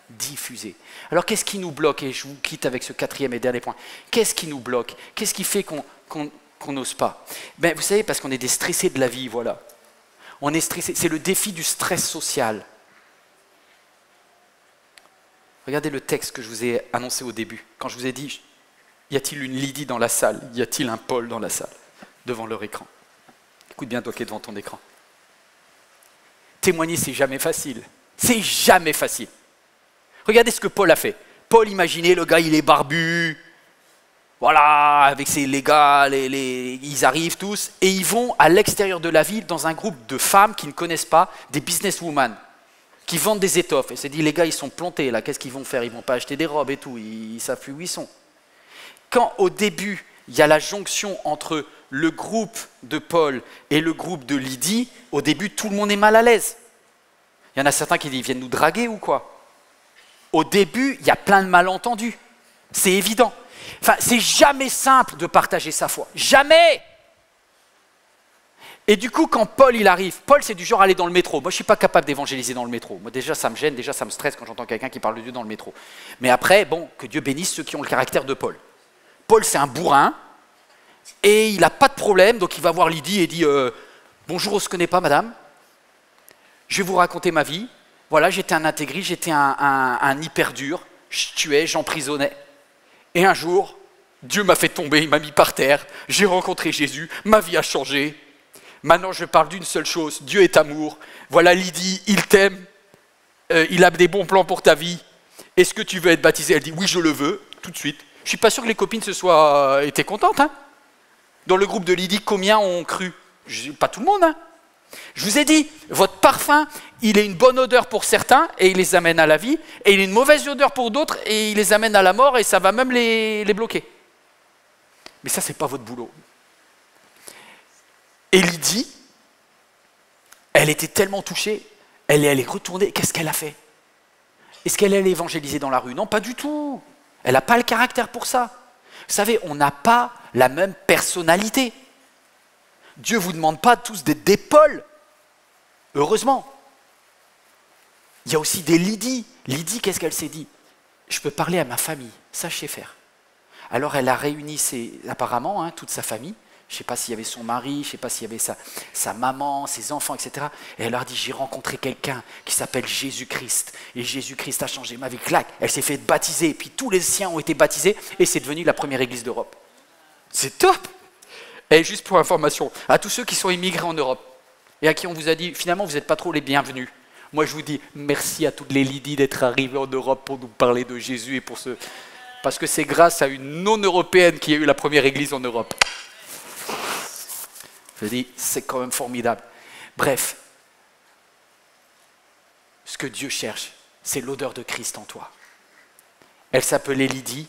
Diffusé. Alors qu'est-ce qui nous bloque? Et je vous quitte avec ce 4e et dernier point. Qu'est-ce qui nous bloque? Qu'est-ce qui fait qu'on n'ose pas? Ben, vous savez, parce qu'on est des stressés de la vie, voilà. On est stressé, c'est le défi du stress social. Regardez le texte que je vous ai annoncé au début. Quand je vous ai dit, y a-t-il une Lydie dans la salle? Y a-t-il un Paul dans la salle? Devant leur écran. Écoute bien toi qui es devant ton écran. Témoigner, c'est jamais facile. C'est jamais facile. Regardez ce que Paul a fait. Paul, imaginez, le gars, il est barbu. Voilà, avec les gars, ils arrivent tous. Et ils vont à l'extérieur de la ville dans un groupe de femmes qui ne connaissent pas, des businesswomen, qui vendent des étoffes. Et c'est dit, les gars, ils sont plantés là, qu'est-ce qu'ils vont faire? Ils ne vont pas acheter des robes et tout, ils ne savent plus où ils sont. Quand au début, il y a la jonction entre le groupe de Paul et le groupe de Lydie, au début, tout le monde est mal à l'aise. Il y en a certains qui disent, ils viennent nous draguer ou quoi? Au début, il y a plein de malentendus. C'est évident. Enfin, c'est jamais simple de partager sa foi. Jamais! Et du coup, quand Paul il arrive, Paul c'est du genre aller dans le métro. Moi, je ne suis pas capable d'évangéliser dans le métro. Moi, déjà, ça me gêne, déjà, ça me stresse quand j'entends quelqu'un qui parle de Dieu dans le métro. Mais après, bon, que Dieu bénisse ceux qui ont le caractère de Paul. Paul, c'est un bourrin, Et il n'a pas de problème, donc il va voir Lydie et dit bonjour, on ne se connaît pas, madame. Je vais vous raconter ma vie. Voilà, j'étais un intégriste, j'étais un hyper dur. Je tuais, j'emprisonnais. Et un jour, Dieu m'a fait tomber, il m'a mis par terre. J'ai rencontré Jésus, ma vie a changé. Maintenant, je parle d'une seule chose, Dieu est amour. Voilà, Lydie, il t'aime. Il a des bons plans pour ta vie. Est-ce que tu veux être baptisée? Elle dit oui, je le veux, tout de suite. Je ne suis pas sûr que les copines étaient contentes. Hein. Dans le groupe de Lydie, combien ont cru? Pas tout le monde. Hein. Je vous ai dit, votre parfum, il est une bonne odeur pour certains et il les amène à la vie, et il est une mauvaise odeur pour d'autres et il les amène à la mort et ça va même les bloquer. Mais ça, ce n'est pas votre boulot. Et Lydie, elle était tellement touchée, elle est retournée, qu'est-ce qu'elle a fait? Est-ce qu'elle allait évangéliser dans la rue? Non, pas du tout. Elle n'a pas le caractère pour ça. Vous savez, on n'a pas la même personnalité. Dieu ne vous demande pas tous d'être des Paul. Heureusement. Il y a aussi des Lydie. Lydie, qu'est-ce qu'elle s'est dit? Je peux parler à ma famille, ça je sais faire. Alors elle a réuni apparemment toute sa famille. Je ne sais pas s'il y avait son mari, je ne sais pas s'il y avait sa maman, ses enfants, etc. Et elle leur a dit, j'ai rencontré quelqu'un qui s'appelle Jésus-Christ. Et Jésus-Christ a changé ma vie. Clac, elle s'est fait baptiser. Et puis tous les siens ont été baptisés. Et c'est devenu la première église d'Europe. C'est top! Et juste pour information, à tous ceux qui sont immigrés en Europe, et à qui on vous a dit, finalement, vous n'êtes pas trop les bienvenus. Moi, je vous dis, merci à toutes les Lydies d'être arrivées en Europe pour nous parler de Jésus et parce que c'est grâce à une non-européenne qui a eu la première église en Europe. Je dis, c'est quand même formidable. Bref, ce que Dieu cherche, c'est l'odeur de Christ en toi. Elle s'appelait Lydie.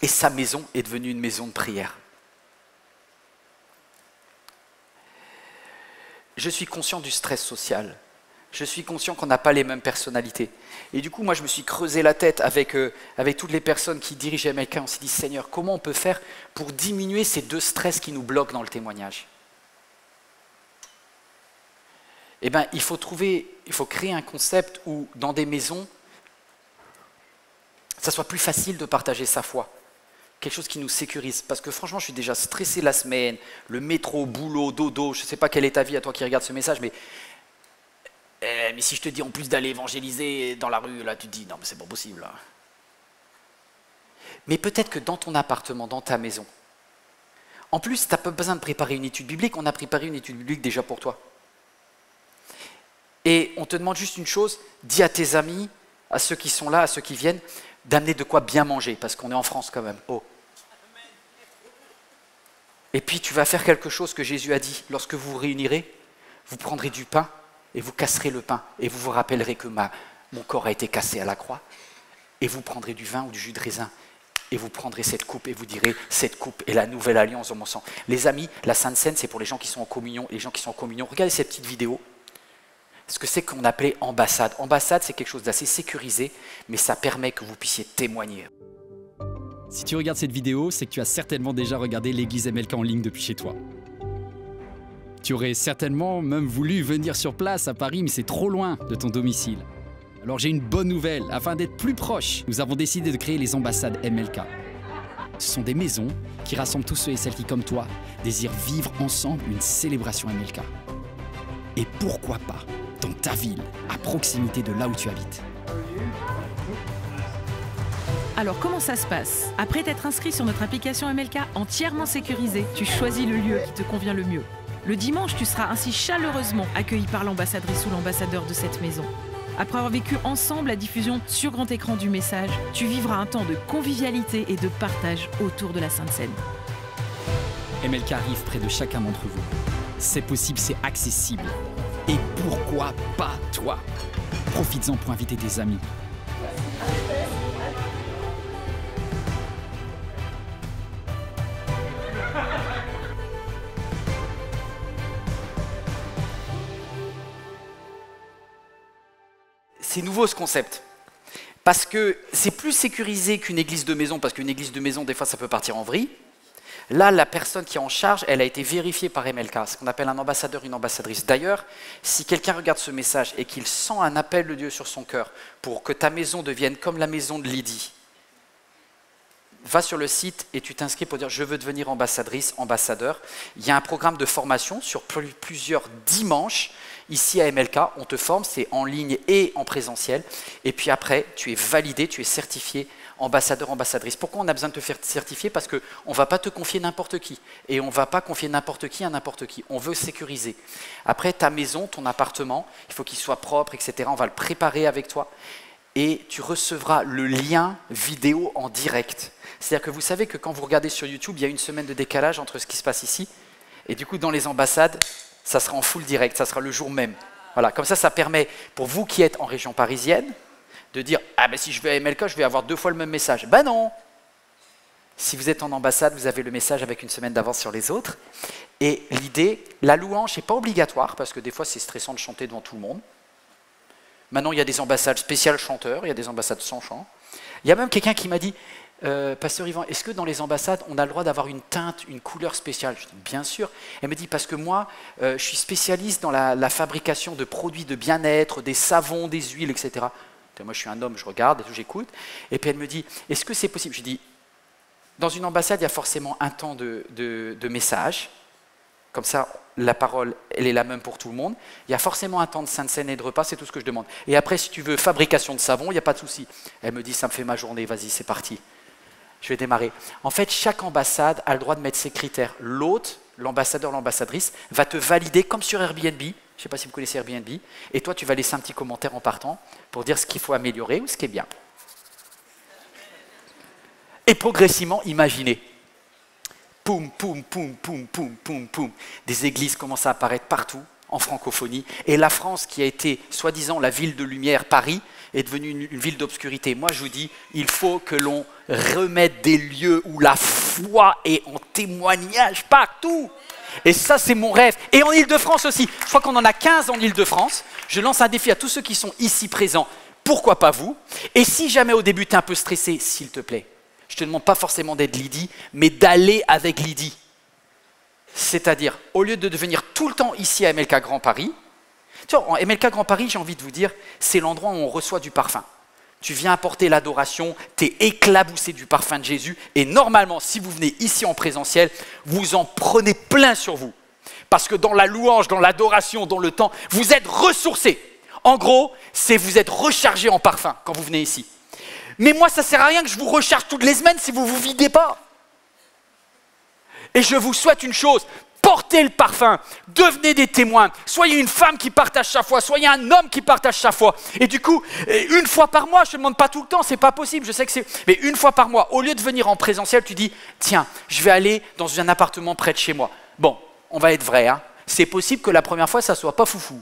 Et sa maison est devenue une maison de prière. Je suis conscient du stress social. Je suis conscient qu'on n'a pas les mêmes personnalités. Et du coup, moi, je me suis creusé la tête avec toutes les personnes qui dirigent MLK. On s'est dit, Seigneur, comment on peut faire pour diminuer ces deux stress qui nous bloquent dans le témoignage? Eh bien, il faut créer un concept où, dans des maisons, ça soit plus facile de partager sa foi. Quelque chose qui nous sécurise. Parce que franchement, je suis déjà stressé la semaine, le métro, boulot, dodo, je ne sais pas quelle est ta vie à toi qui regarde ce message, mais si je te dis en plus d'aller évangéliser dans la rue, là tu te dis non mais c'est pas possible. Là. Mais peut-être que dans ton appartement, dans ta maison, en plus tu n'as pas besoin de préparer une étude biblique, on a préparé une étude biblique déjà pour toi. Et on te demande juste une chose, dis à tes amis, à ceux qui sont là, à ceux qui viennent, d'amener de quoi bien manger, parce qu'on est en France quand même. Oh. Et puis tu vas faire quelque chose que Jésus a dit, lorsque vous vous réunirez, vous prendrez du pain, et vous casserez le pain, et vous vous rappellerez que mon corps a été cassé à la croix, et vous prendrez du vin ou du jus de raisin, et vous prendrez cette coupe, et vous direz, cette coupe est la nouvelle alliance dans mon sang. Les amis, la Sainte Seine, c'est pour les gens qui sont en communion, et les gens qui sont en communion, regardez cette petite vidéo, ce que c'est qu'on appelait ambassade. Ambassade, c'est quelque chose d'assez sécurisé, mais ça permet que vous puissiez témoigner. Si tu regardes cette vidéo, c'est que tu as certainement déjà regardé l'église MLK en ligne depuis chez toi. Tu aurais certainement même voulu venir sur place à Paris, mais c'est trop loin de ton domicile. Alors j'ai une bonne nouvelle, afin d'être plus proche, nous avons décidé de créer les ambassades MLK. Ce sont des maisons qui rassemblent tous ceux et celles qui, comme toi, désirent vivre ensemble une célébration MLK. Et pourquoi pas dans ta ville, à proximité de là où tu habites. Alors comment ça se passe? Après t'être inscrit sur notre application MLK entièrement sécurisée, tu choisis le lieu qui te convient le mieux. Le dimanche, tu seras ainsi chaleureusement accueilli par l'ambassadrice ou l'ambassadeur de cette maison. Après avoir vécu ensemble la diffusion sur grand écran du message, tu vivras un temps de convivialité et de partage autour de la Sainte Seine. MLK arrive près de chacun d'entre vous. C'est possible, c'est accessible. Et pourquoi pas toi? Profites-en pour inviter tes amis. C'est nouveau ce concept, parce que c'est plus sécurisé qu'une église de maison, parce qu'une église de maison, des fois, ça peut partir en vrille. Là, la personne qui est en charge, elle a été vérifiée par MLK, ce qu'on appelle un ambassadeur, une ambassadrice. D'ailleurs, si quelqu'un regarde ce message et qu'il sent un appel de Dieu sur son cœur pour que ta maison devienne comme la maison de Lydie, va sur le site et tu t'inscris pour dire je veux devenir ambassadrice, ambassadeur. Il y a un programme de formation sur plusieurs dimanches. Ici à MLK, on te forme, c'est en ligne et en présentiel. Et puis après, tu es validé, tu es certifié ambassadeur, ambassadrice. Pourquoi on a besoin de te faire certifier? Parce qu'on ne va pas te confier n'importe qui. Et on ne va pas confier n'importe qui à n'importe qui. On veut sécuriser. Après, ta maison, ton appartement, il faut qu'il soit propre, etc. On va le préparer avec toi. Et tu recevras le lien vidéo en direct. C'est-à-dire que vous savez que quand vous regardez sur YouTube, il y a une semaine de décalage entre ce qui se passe ici. Et du coup, dans les ambassades, ça sera en full direct, ça sera le jour même. Voilà, comme ça permet, pour vous qui êtes en région parisienne, de dire « Ah ben si je vais à MLK, je vais avoir 2 fois le même message. » Ben non. Si vous êtes en ambassade, vous avez le message avec une semaine d'avance sur les autres. Et l'idée, la louange n'est pas obligatoire, parce que des fois c'est stressant de chanter devant tout le monde. Maintenant, il y a des ambassades spéciales chanteurs, il y a des ambassades sans chant. Il y a même quelqu'un qui m'a dit Pasteur Yvan, est-ce que dans les ambassades, on a le droit d'avoir une teinte, une couleur spéciale? Je dis bien sûr. Elle me dit parce que moi, je suis spécialiste dans la fabrication de produits de bien-être, des savons, des huiles, etc. Moi, je suis un homme, je regarde, j'écoute. Et puis elle me dit, est-ce que c'est possible? Je dis, dans une ambassade, il y a forcément un temps de message. Comme ça, la parole, elle est la même pour tout le monde. Il y a forcément un temps de sainte scène et de repas, c'est tout ce que je demande. Et après, si tu veux fabrication de savon, il n'y a pas de souci. Elle me dit, ça me fait ma journée, vas-y, c'est parti. Je vais démarrer. En fait, chaque ambassade a le droit de mettre ses critères. L'hôte, l'ambassadeur, l'ambassadrice, va te valider comme sur Airbnb. Je ne sais pas si vous connaissez Airbnb. Et toi, tu vas laisser un petit commentaire en partant pour dire ce qu'il faut améliorer ou ce qui est bien. Et progressivement, imaginez. Poum, poum, poum, poum, poum, poum, poum. Des églises commencent à apparaître partout, en francophonie. Et la France, qui a été, soi-disant, la ville de lumière, Paris, est devenue une ville d'obscurité. Moi, je vous dis, il faut que l'on remette des lieux où la foi est en témoignage partout. Et ça, c'est mon rêve. Et en Ile-de-France aussi. Je crois qu'on en a 15 en Ile-de-France. Je lance un défi à tous ceux qui sont ici présents. Pourquoi pas vous? Et si jamais au début, tu es un peu stressé, s'il te plaît, je ne te demande pas forcément d'être Lydie, mais d'aller avec Lydie. C'est-à-dire, au lieu de devenir tout le temps ici à MLK Grand Paris, tu vois, en MLK Grand Paris, j'ai envie de vous dire, c'est l'endroit où on reçoit du parfum. Tu viens apporter l'adoration, tu es éclaboussé du parfum de Jésus, et normalement, si vous venez ici en présentiel, vous en prenez plein sur vous. Parce que dans la louange, dans l'adoration, dans le temps, vous êtes ressourcés. En gros, c'est vous êtes rechargé en parfum quand vous venez ici. Mais moi, ça ne sert à rien que je vous recharge toutes les semaines si vous ne vous videz pas. Et je vous souhaite une chose, portez le parfum, devenez des témoins, soyez une femme qui partage sa foi, soyez un homme qui partage sa foi. Et du coup, une fois par mois, je ne te demande pas tout le temps, c'est pas possible, je sais que c'est... Mais une fois par mois, au lieu de venir en présentiel, tu dis, tiens, je vais aller dans un appartement près de chez moi. Bon, on va être vrai, hein. C'est possible que la première fois, ça ne soit pas foufou.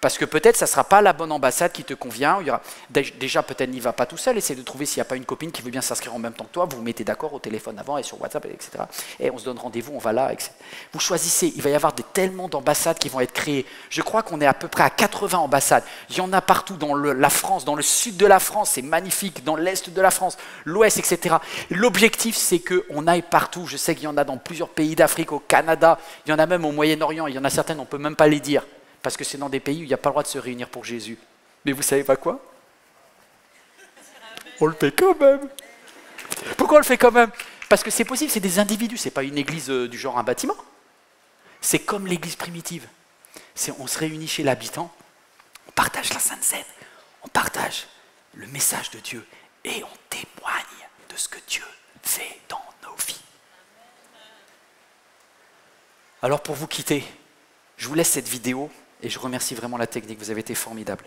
Parce que peut-être ça ne sera pas la bonne ambassade qui te convient. Il y aura... Déjà, peut-être n'y va pas tout seul. Essaye de trouver s'il n'y a pas une copine qui veut bien s'inscrire en même temps que toi. Vous vous mettez d'accord au téléphone avant et sur WhatsApp, etc. Et on se donne rendez-vous, on va là, etc. Vous choisissez. Il va y avoir tellement d'ambassades qui vont être créées. Je crois qu'on est à peu près à 80 ambassades. Il y en a partout dans la France, dans le sud de la France, c'est magnifique, dans l'est de la France, l'ouest, etc. L'objectif, c'est qu'on aille partout. Je sais qu'il y en a dans plusieurs pays d'Afrique, au Canada, il y en a même au Moyen-Orient. Il y en a certaines, on ne peut même pas les dire. Parce que c'est dans des pays où il n'y a pas le droit de se réunir pour Jésus. Mais vous savez pas quoi? On le fait quand même. Pourquoi on le fait quand même? Parce que c'est possible, c'est des individus, c'est pas une église du genre un bâtiment. C'est comme l'église primitive. On se réunit chez l'habitant, on partage la Sainte Seine, on partage le message de Dieu et on témoigne de ce que Dieu fait dans nos vies. Alors pour vous quitter, je vous laisse cette vidéo. Et je remercie vraiment la technique, vous avez été formidable.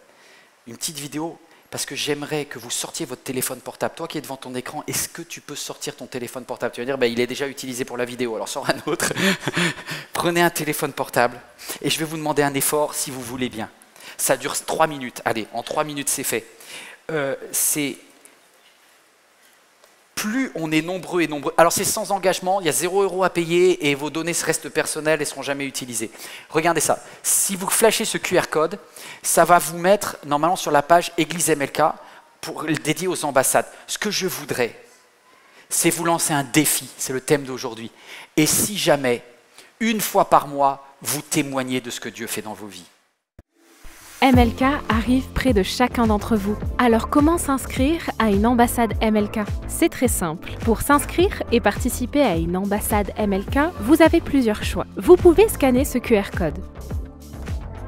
Une petite vidéo, parce que j'aimerais que vous sortiez votre téléphone portable. Toi qui es devant ton écran, est-ce que tu peux sortir ton téléphone portable? Tu vas dire, il est déjà utilisé pour la vidéo, alors sors un autre. Prenez un téléphone portable et je vais vous demander un effort si vous voulez bien. Ça dure 3 minutes. Allez, en 3 minutes, c'est fait. Plus on est nombreux et nombreux... Alors c'est sans engagement, il y a 0 € à payer et vos données restent personnelles et ne seront jamais utilisées. Regardez ça. Si vous flashez ce QR code, ça va vous mettre normalement sur la page Église MLK dédiée aux ambassades. Ce que je voudrais, c'est vous lancer un défi. C'est le thème d'aujourd'hui. Et si jamais, une fois par mois, vous témoignez de ce que Dieu fait dans vos vies. MLK arrive près de chacun d'entre vous. Alors comment s'inscrire à une ambassade MLK? C'est très simple. Pour s'inscrire et participer à une ambassade MLK, vous avez plusieurs choix. Vous pouvez scanner ce QR code.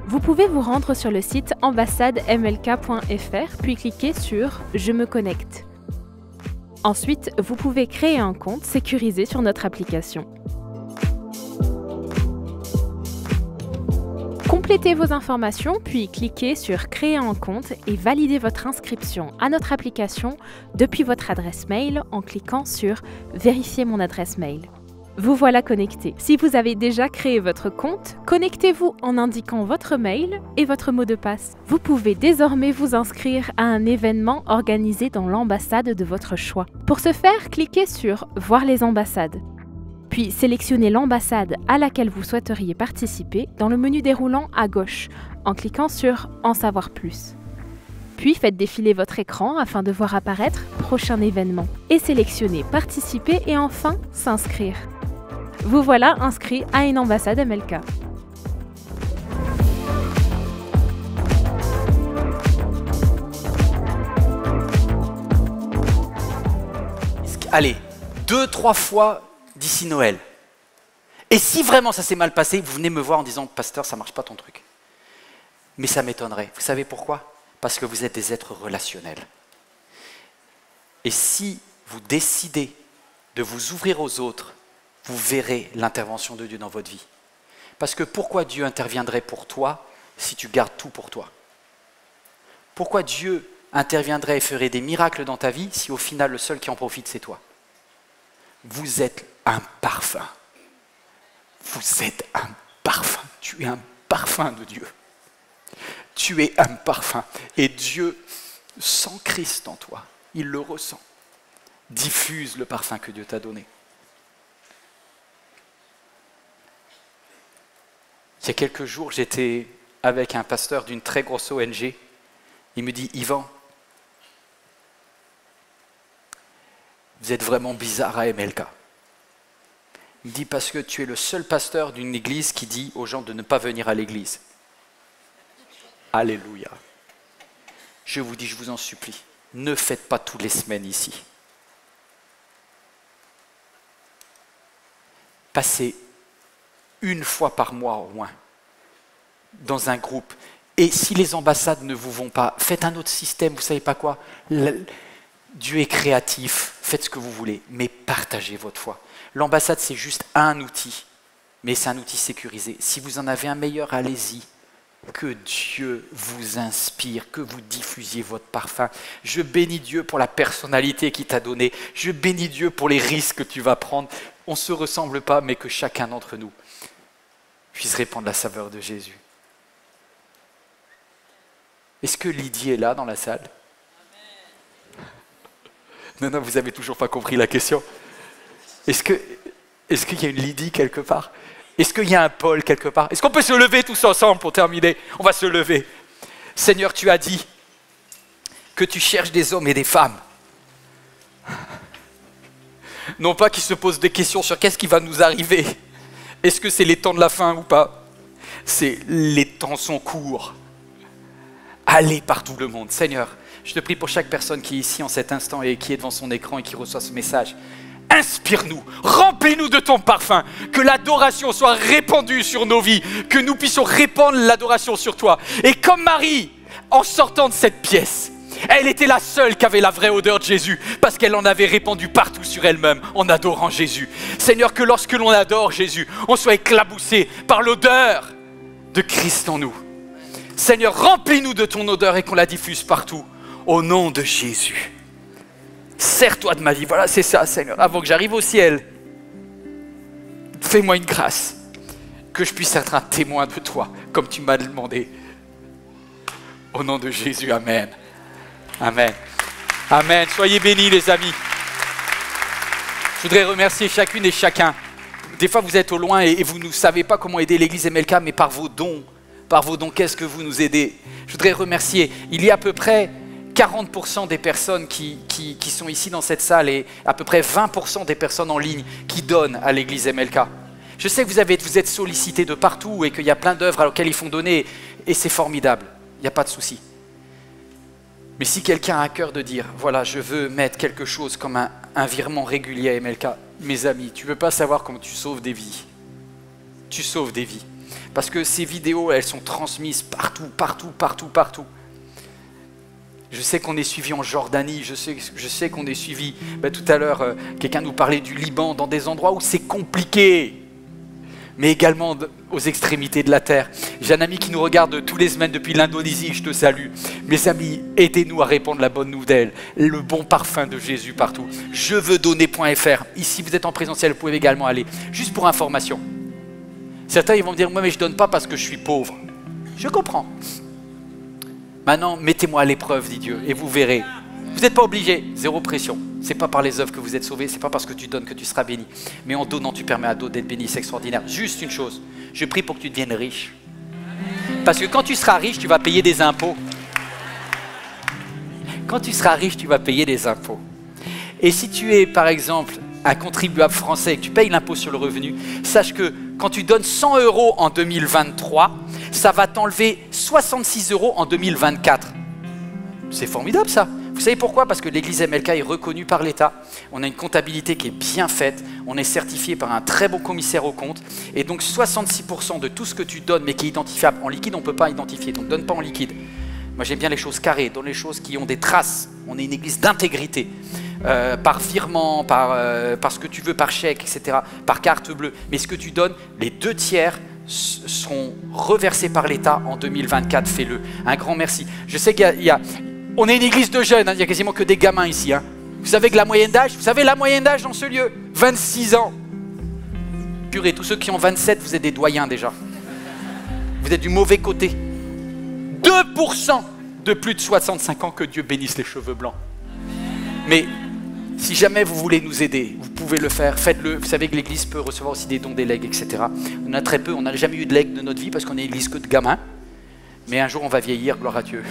Vous pouvez vous rendre sur le site ambassademlk.fr puis cliquer sur « Je me connecte ». Ensuite, vous pouvez créer un compte sécurisé sur notre application. Complétez vos informations, puis cliquez sur « Créer un compte » et validez votre inscription à notre application depuis votre adresse mail en cliquant sur « Vérifier mon adresse mail ». Vous voilà connecté. Si vous avez déjà créé votre compte, connectez-vous en indiquant votre mail et votre mot de passe. Vous pouvez désormais vous inscrire à un événement organisé dans l'ambassade de votre choix. Pour ce faire, cliquez sur « Voir les ambassades ». Puis sélectionnez l'ambassade à laquelle vous souhaiteriez participer dans le menu déroulant à gauche, en cliquant sur « En savoir plus ». Puis faites défiler votre écran afin de voir apparaître « Prochain événement » et sélectionnez « Participer » et enfin « S'inscrire ». Vous voilà inscrit à une ambassade MLK. Allez, 2-3 fois d'ici Noël. Et si vraiment ça s'est mal passé, vous venez me voir en disant « Pasteur, ça ne marche pas ton truc ». Mais ça m'étonnerait. Vous savez pourquoi? Parce que vous êtes des êtres relationnels. Et si vous décidez de vous ouvrir aux autres, vous verrez l'intervention de Dieu dans votre vie. Parce que pourquoi Dieu interviendrait pour toi si tu gardes tout pour toi? Pourquoi Dieu interviendrait et ferait des miracles dans ta vie si au final le seul qui en profite c'est toi? Vous êtes un parfum. Vous êtes un parfum. Tu es un parfum de Dieu. Tu es un parfum. Et Dieu sent Christ en toi. Il le ressent. Diffuse le parfum que Dieu t'a donné. Il y a quelques jours, j'étais avec un pasteur d'une très grosse ONG. Il me dit « Yvan, vous êtes vraiment bizarre à MLK. » Il me dit « Parce que tu es le seul pasteur d'une église qui dit aux gens de ne pas venir à l'église. » Alléluia. Je vous dis, je vous en supplie, ne faites pas toutes les semaines ici. Passez une fois par mois au moins dans un groupe. Et si les ambassades ne vous vont pas, faites un autre système, vous ne savez pas quoi. Dieu est créatif, faites ce que vous voulez, mais partagez votre foi. L'ambassade, c'est juste un outil, mais c'est un outil sécurisé. Si vous en avez un meilleur, allez-y. Que Dieu vous inspire, que vous diffusiez votre parfum. Je bénis Dieu pour la personnalité qu'il t'a donnée. Je bénis Dieu pour les risques que tu vas prendre. On ne se ressemble pas, mais que chacun d'entre nous puisse répandre la saveur de Jésus. Est-ce que Lydie est là dans la salle? Non, vous n'avez toujours pas compris la question. Est-ce qu'il y a une Lydie quelque part? Est-ce qu'il y a un Paul quelque part? Est-ce qu'on peut se lever tous ensemble pour terminer? On va se lever. Seigneur, tu as dit que tu cherches des hommes et des femmes. Non pas qui se posent des questions sur qu'est-ce qui va nous arriver. Est-ce que c'est les temps de la fin ou pas? C'est les temps sont courts. Allez par tout le monde. Seigneur, je te prie pour chaque personne qui est ici en cet instant et qui est devant son écran et qui reçoit ce message. Inspire-nous, remplis-nous de ton parfum, que l'adoration soit répandue sur nos vies, que nous puissions répandre l'adoration sur toi. Et comme Marie, en sortant de cette pièce, elle était la seule qui avait la vraie odeur de Jésus, parce qu'elle en avait répandu partout sur elle-même en adorant Jésus. Seigneur, que lorsque l'on adore Jésus, on soit éclaboussé par l'odeur de Christ en nous. Seigneur, remplis-nous de ton odeur et qu'on la diffuse partout, au nom de Jésus. Sers-toi de ma vie, voilà, c'est ça, Seigneur. Avant que j'arrive au ciel, fais-moi une grâce, que je puisse être un témoin de toi, comme tu m'as demandé. Au nom de Jésus, amen. Amen. Amen. Soyez bénis, les amis. Je voudrais remercier chacune et chacun. Des fois, vous êtes au loin et vous ne savez pas comment aider l'église MLK, mais par vos dons, qu'est-ce que vous nous aidez? Je voudrais remercier. Il y a à peu près 40% des personnes qui sont ici dans cette salle et à peu près 20% des personnes en ligne qui donnent à l'église MLK. Je sais que vous êtes sollicités de partout et qu'il y a plein d'œuvres auxquelles ils font donner et c'est formidable. il n'y a pas de souci. Mais si quelqu'un a à cœur de dire, voilà, je veux mettre quelque chose comme un virement régulier à MLK, mes amis, tu ne veux pas savoir comment tu sauves des vies. Tu sauves des vies. Parce que ces vidéos, elles sont transmises partout, partout, partout, partout. Je sais qu'on est suivi en Jordanie, je sais qu'on est suivi, tout à l'heure, quelqu'un nous parlait du Liban, dans des endroits où c'est compliqué. Mais également aux extrémités de la terre. J'ai un ami qui nous regarde tous les semaines depuis l'Indonésie, je te salue. Mes amis, aidez-nous à répandre la bonne nouvelle, le bon parfum de Jésus partout. Je veux donner.fr. Ici, vous êtes en présentiel, vous pouvez également aller. Juste pour information. Certains ils vont me dire, moi mais je ne donne pas parce que je suis pauvre. Je comprends. Maintenant, mettez-moi à l'épreuve, dit Dieu, et vous verrez. Vous n'êtes pas obligé, zéro pression. Ce n'est pas par les œuvres que vous êtes sauvés, ce n'est pas parce que tu donnes que tu seras béni. Mais en donnant, tu permets à d'autres d'être bénis, c'est extraordinaire. Juste une chose, je prie pour que tu deviennes riche. Parce que quand tu seras riche, tu vas payer des impôts. Quand tu seras riche, tu vas payer des impôts. Et si tu es, par exemple, un contribuable français et que tu payes l'impôt sur le revenu, sache que quand tu donnes 100 € en 2023, ça va t'enlever 66 € en 2024. C'est formidable ça. Vous savez pourquoi? Parce que l'église MLK est reconnue par l'État. On a une comptabilité qui est bien faite. On est certifié par un très bon commissaire aux comptes. Et donc 66% de tout ce que tu donnes, mais qui est identifiable en liquide, on ne peut pas identifier. Donc donne pas en liquide. Moi j'aime bien les choses carrées, donne les choses qui ont des traces. On est une église d'intégrité. Par virement, par ce que tu veux, par chèque, etc. Par carte bleue. Mais ce que tu donnes, les 2/3 seront reversés par l'État en 2024. Fais-le. Un grand merci. Je sais qu'il y a on est une église de jeunes, hein, il n'y a quasiment que des gamins ici. Hein. Vous savez que la moyenne d'âge, dans ce lieu, 26 ans. Purée, tous ceux qui ont 27, vous êtes des doyens déjà. Vous êtes du mauvais côté. 2% de plus de 65 ans, que Dieu bénisse les cheveux blancs. Mais si jamais vous voulez nous aider, vous pouvez le faire, faites-le. Vous savez que l'église peut recevoir aussi des dons, des legs, etc. On a très peu, on n'a jamais eu de legs de notre vie parce qu'on est une église que de gamins. Mais un jour on va vieillir, gloire à Dieu.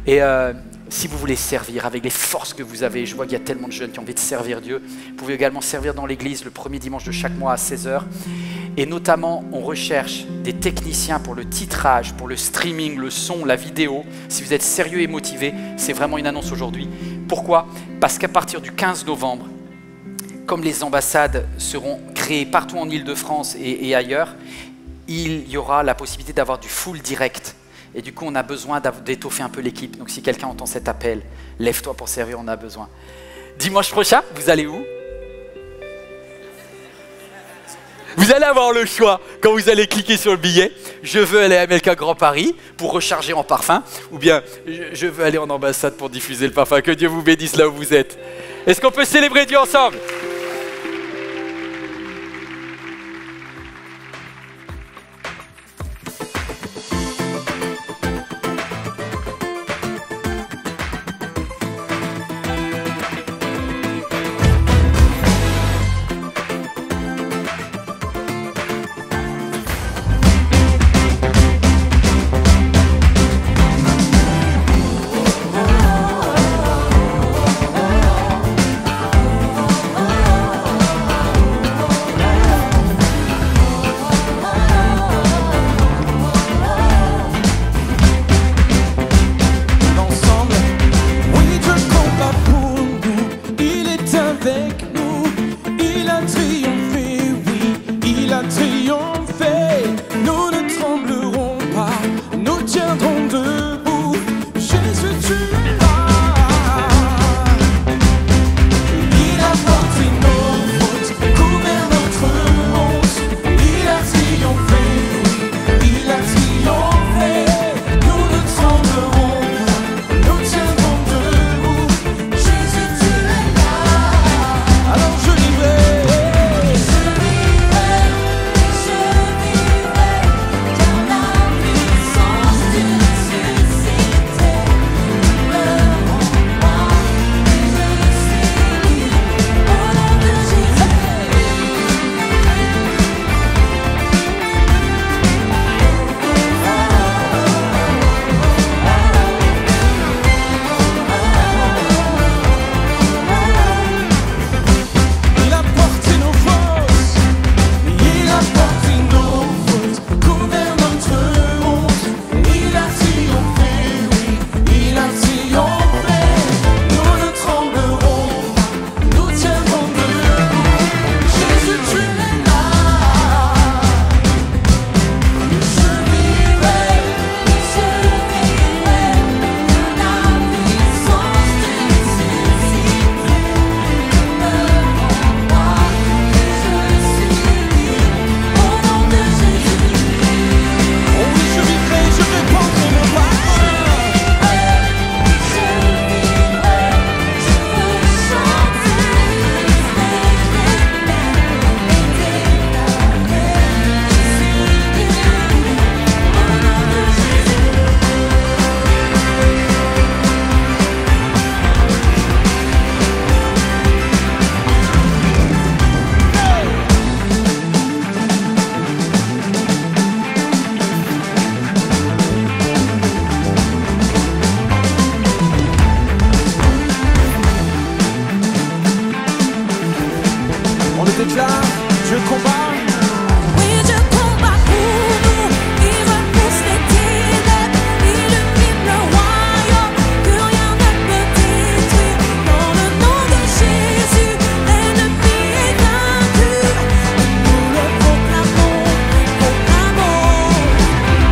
Et si vous voulez servir avec les forces que vous avez, je vois qu'il y a tellement de jeunes qui ont envie de servir Dieu. Vous pouvez également servir dans l'église le premier dimanche de chaque mois à 16h. Et notamment, on recherche des techniciens pour le titrage, pour le streaming, le son, la vidéo. Si vous êtes sérieux et motivé, c'est vraiment une annonce aujourd'hui. Pourquoi? Parce qu'à partir du 15 novembre, comme les ambassades seront créées partout en Île-de-France et ailleurs, il y aura la possibilité d'avoir du full direct. Et du coup, on a besoin d'étoffer un peu l'équipe. Donc si quelqu'un entend cet appel, lève-toi pour servir, on a besoin. Dimanche prochain, vous allez où? Vous allez avoir le choix, quand vous allez cliquer sur le billet, je veux aller à MLK Grand Paris pour recharger en parfum, ou bien je veux aller en ambassade pour diffuser le parfum. Que Dieu vous bénisse là où vous êtes. Est-ce qu'on peut célébrer Dieu ensemble? déclare, je combats. Oui, je combats pour nous. Il repousse les ténèbres, il illumine le royaume, que rien ne peut détruire. Dans le nom de Jésus, l'ennemi est vaincu. Nous le proclamons, proclamons.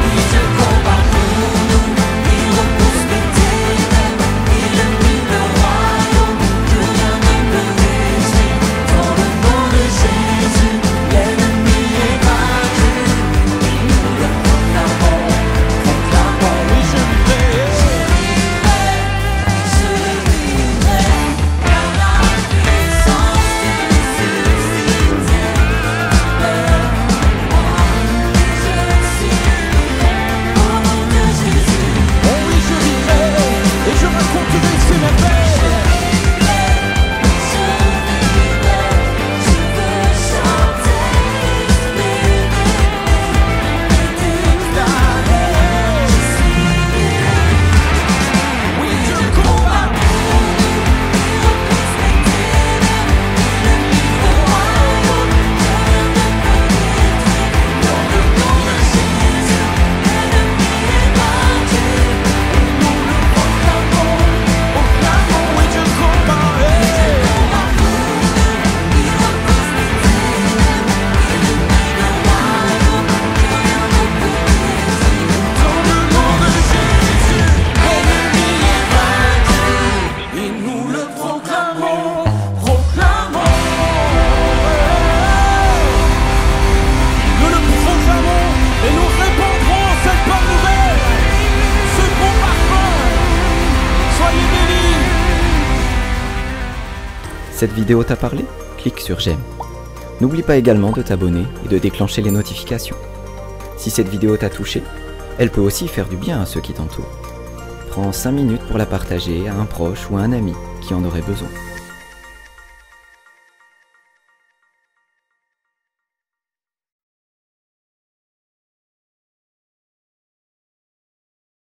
Oui, je combats pour nous. Il repousse les ténèbres, il illumine le royaume, que rien ne peut détruire. Dans le nom de Jésus, l'ennemi est vaincu. Nous le proclamons, proclamons. Oui, je vivrai, Car la puissance ressuscité au nom de Jésus. oh oui, je vivrai, et je raconterai ses merveilles. Je veux chanter Oui, je combats. Oui, je combats. Dans le nom de Jésus, l'ennemi est vaincu. Et nous le proclamons, proclamons. Nous le proclamons et nous répandrons cette bonne nouvelle, ce bon parfum. Soyez bénis. Cette vidéo t'a parlé? Clique sur j'aime. N'oublie pas également de t'abonner et de déclencher les notifications. Si cette vidéo t'a touché, elle peut aussi faire du bien à ceux qui t'entourent. Prends 5 minutes pour la partager à un proche ou à un ami qui en aurait besoin.